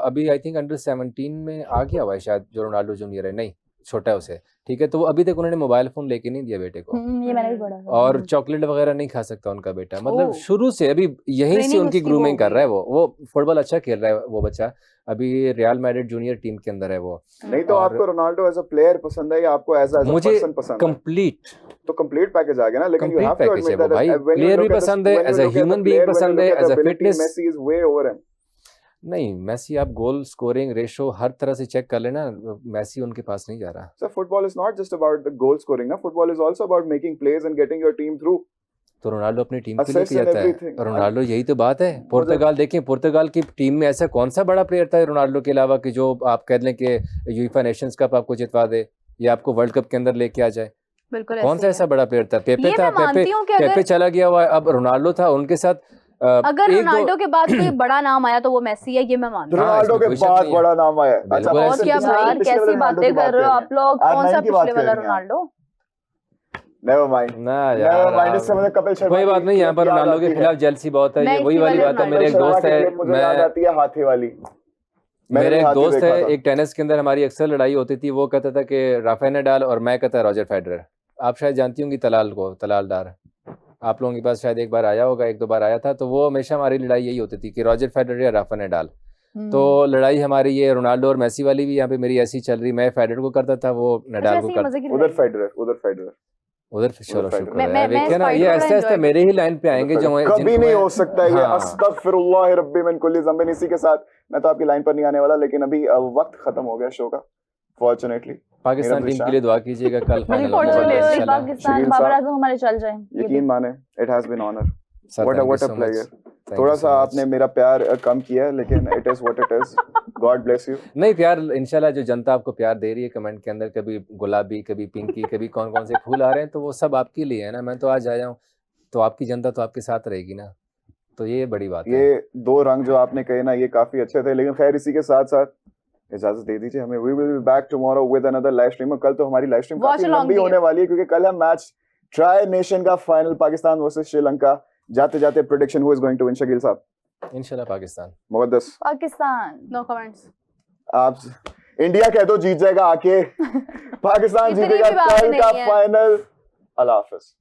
अभी आई थिंक अंडर 17 में आ गया हुआ है शायद, जो रोनाल्डो जूनियर है, नहीं छोटा है उसे, ठीक है। तो वो अभी तक उन्होंने मोबाइल फोन लेके नहीं दिया बेटे को, ये मैंने भी पढ़ा था। और चॉकलेट वगैरह नहीं खा सकता उनका बेटा। मतलब ओह। शुरू से अभी यहीं से Training उनकी उसकी ग्रूमिंग वो कर रहा है। वो फुटबॉल अच्छा खेल रहा है वो बच्चा, अभी रियल मैड्रिड जूनियर टीम के अंदर है वो। नहीं तो और- आपको रोनाल्डो एज अ प्लेयर पसंद है या आपको एज अ मुझे पर्सन पसंद है? कंप्लीट तो कंप्लीट पैकेज आ गया ना, लेकिन you complete have to package है admit वो that भाई। when you Player look भी at the- पसंद है, when you as a look at the human player, being when you पसंद है, look at as the a ability, fitness- Messi is way over him. नहीं, Messi आप goal scoring ratio हर तरह से check कर लेना, मेसी उनके पास नहीं जा रहा। So football is not just about the goal scoring, ना, football is also about making plays and getting your team through. तो रोनाल्डो अपनी टीम के लिए Assist and जाता है। everything. रोनाल्डो यही तो बात है। पुर्तगाल देखें, पुर्तगाल की टीम में ऐसा कौन सा बड़ा प्लेयर था रोनाल्डो के अलावा कि जो आप कह लें कि यूएफए नेशंस कप आपको जितवा दे या आपको वर्ल्ड कप के अंदर लेके आ जाए? बिल्कुल कौन सा ऐसा बड़ा प्लेयर था? पेपे ये था, मैं मानती हूँ कि अगर- पेपे चला गया हुआ है, अब रोनाल्डो था उनके साथ। अगर एक दो- रोनाल्डो के बाद कोई बड़ा नाम आया तो वो मेसी है, ये मैं मानती हूँ। रोनाल्डो इसमें के कोई शक बाद नहीं है। बड़ा नाम आया है। अच्छा, बिल्कुल आप ऐसे क्या पिछले- भाई, पिछले कैसी रोनाल्डो बातें की बात कर रहे हो हैं। आप लोग? आज कौन नाइन सा की बात पिछले कर वाला रहे हैं आप। रोनाल्डो? Never mind. ना Never mind, यार, इससे मुझे कपिल शर्मा कोई बात की नहीं। यहाँ पर याद रोनाल्डो के आती है। खिलाफ जेलसी बहुत है। मैं ये वही इसी वाली वाले बात है। मेरे एक कपिल दोस्त शर्मा है, की clip मुझे याद आती है हाथी वाली। मैंने मेरे भी एक हाथी दोस्त देखा है, था। एक टेनिस के अंदर हमारी अक्सर लड़ाई होती थी। वो कहता था कि राफेल नडाल और मैं कहता रॉजर फेडरर। आप शायद जानती होंगी तलाल को, तलाल डार, आप लोगों के पास शायद एक बार आया होगा, एक दो बार आया था। तो वो हमेशा हमारी लड़ाई यही होती थी कि रॉजर फेडरर या राफेल नडाल। तो लड़ाई हमारी ये रोनाल्डो और मेसी वाली भी यहाँ पे मेरी ऐसी चल रही। मैं फेडरर को करता था, वो नडाल को करता। मजे की उधर लड़ाई। फेडरर, उधर फेडरर। उधर चलो उधर शुक्र मैं- है। मैं देखिए इस ना, fight ये को ऐसे बड़ा ऐसे enjoy मेरे ही लाइन पे आएंगे जो कभी जिनको नहीं मैं- हो सकता है ये। हाँ। अस्तगफिरुल्लाह रब्बी मिन कुल्ली ज़ंबिन। इसी के साथ मैं तो आपकी लाइन पर नहीं आने वाला, लेकिन अभी वक्त खत्म हो गया शो का, फॉर्चुनेटली। पाकिस्तान मेरा टीम के लिए दुआ कीजिएगा, कल फाइनल होने वाला है Unfortunately, इंशाल्लाह। पाकिस्तान शकील बाबर साहब, आजम हमारे चल जाए। यकीन माने, it has been honour. Sir, What a- thank you what a so player. much. Thank थोड़ा you so सा much. आपने मेरा प्यार कम किया है, लेकिन it is what it is. God bless you. नहीं, प्यार इंशाल्लाह जो जनता आपको प्यार दे रही है कमेंट के अंदर, कभी गुलाबी, कभी पिंकी, कभी कौन कौन से फूल आ रहे हैं, तो वो सब आपके लिए है ना। मैं तो आज आया हूँ तो आपकी जनता तो आपके साथ रहेगी ना, तो ये बड़ी बात है। ये दो रंग जो आपने कहे ना, ये काफी अच्छे थे, लेकिन खैर इसी के साथ साथ इजाजत दे दीजिए हमें। We will be back tomorrow with another live stream. कल तो हमारी लाइव स्ट्रीम Watch काफी along लंबी भी है। होने वाली है, क्योंकि कल है मैच ट्राई नेशन का फाइनल, पाकिस्तान वर्सेस श्रीलंका। जाते जाते prediction who is going to win, Shakeel साहब? इंशाल्लाह पाकिस्तान। मुक़द्दस पाकिस्तान। No comments. आप इंडिया कह दो जीत जाएगा आके, पाकिस्तान इतनी जीतेगा भी बात कल नहीं का है। फाइनल। अल्लाह हाफिज।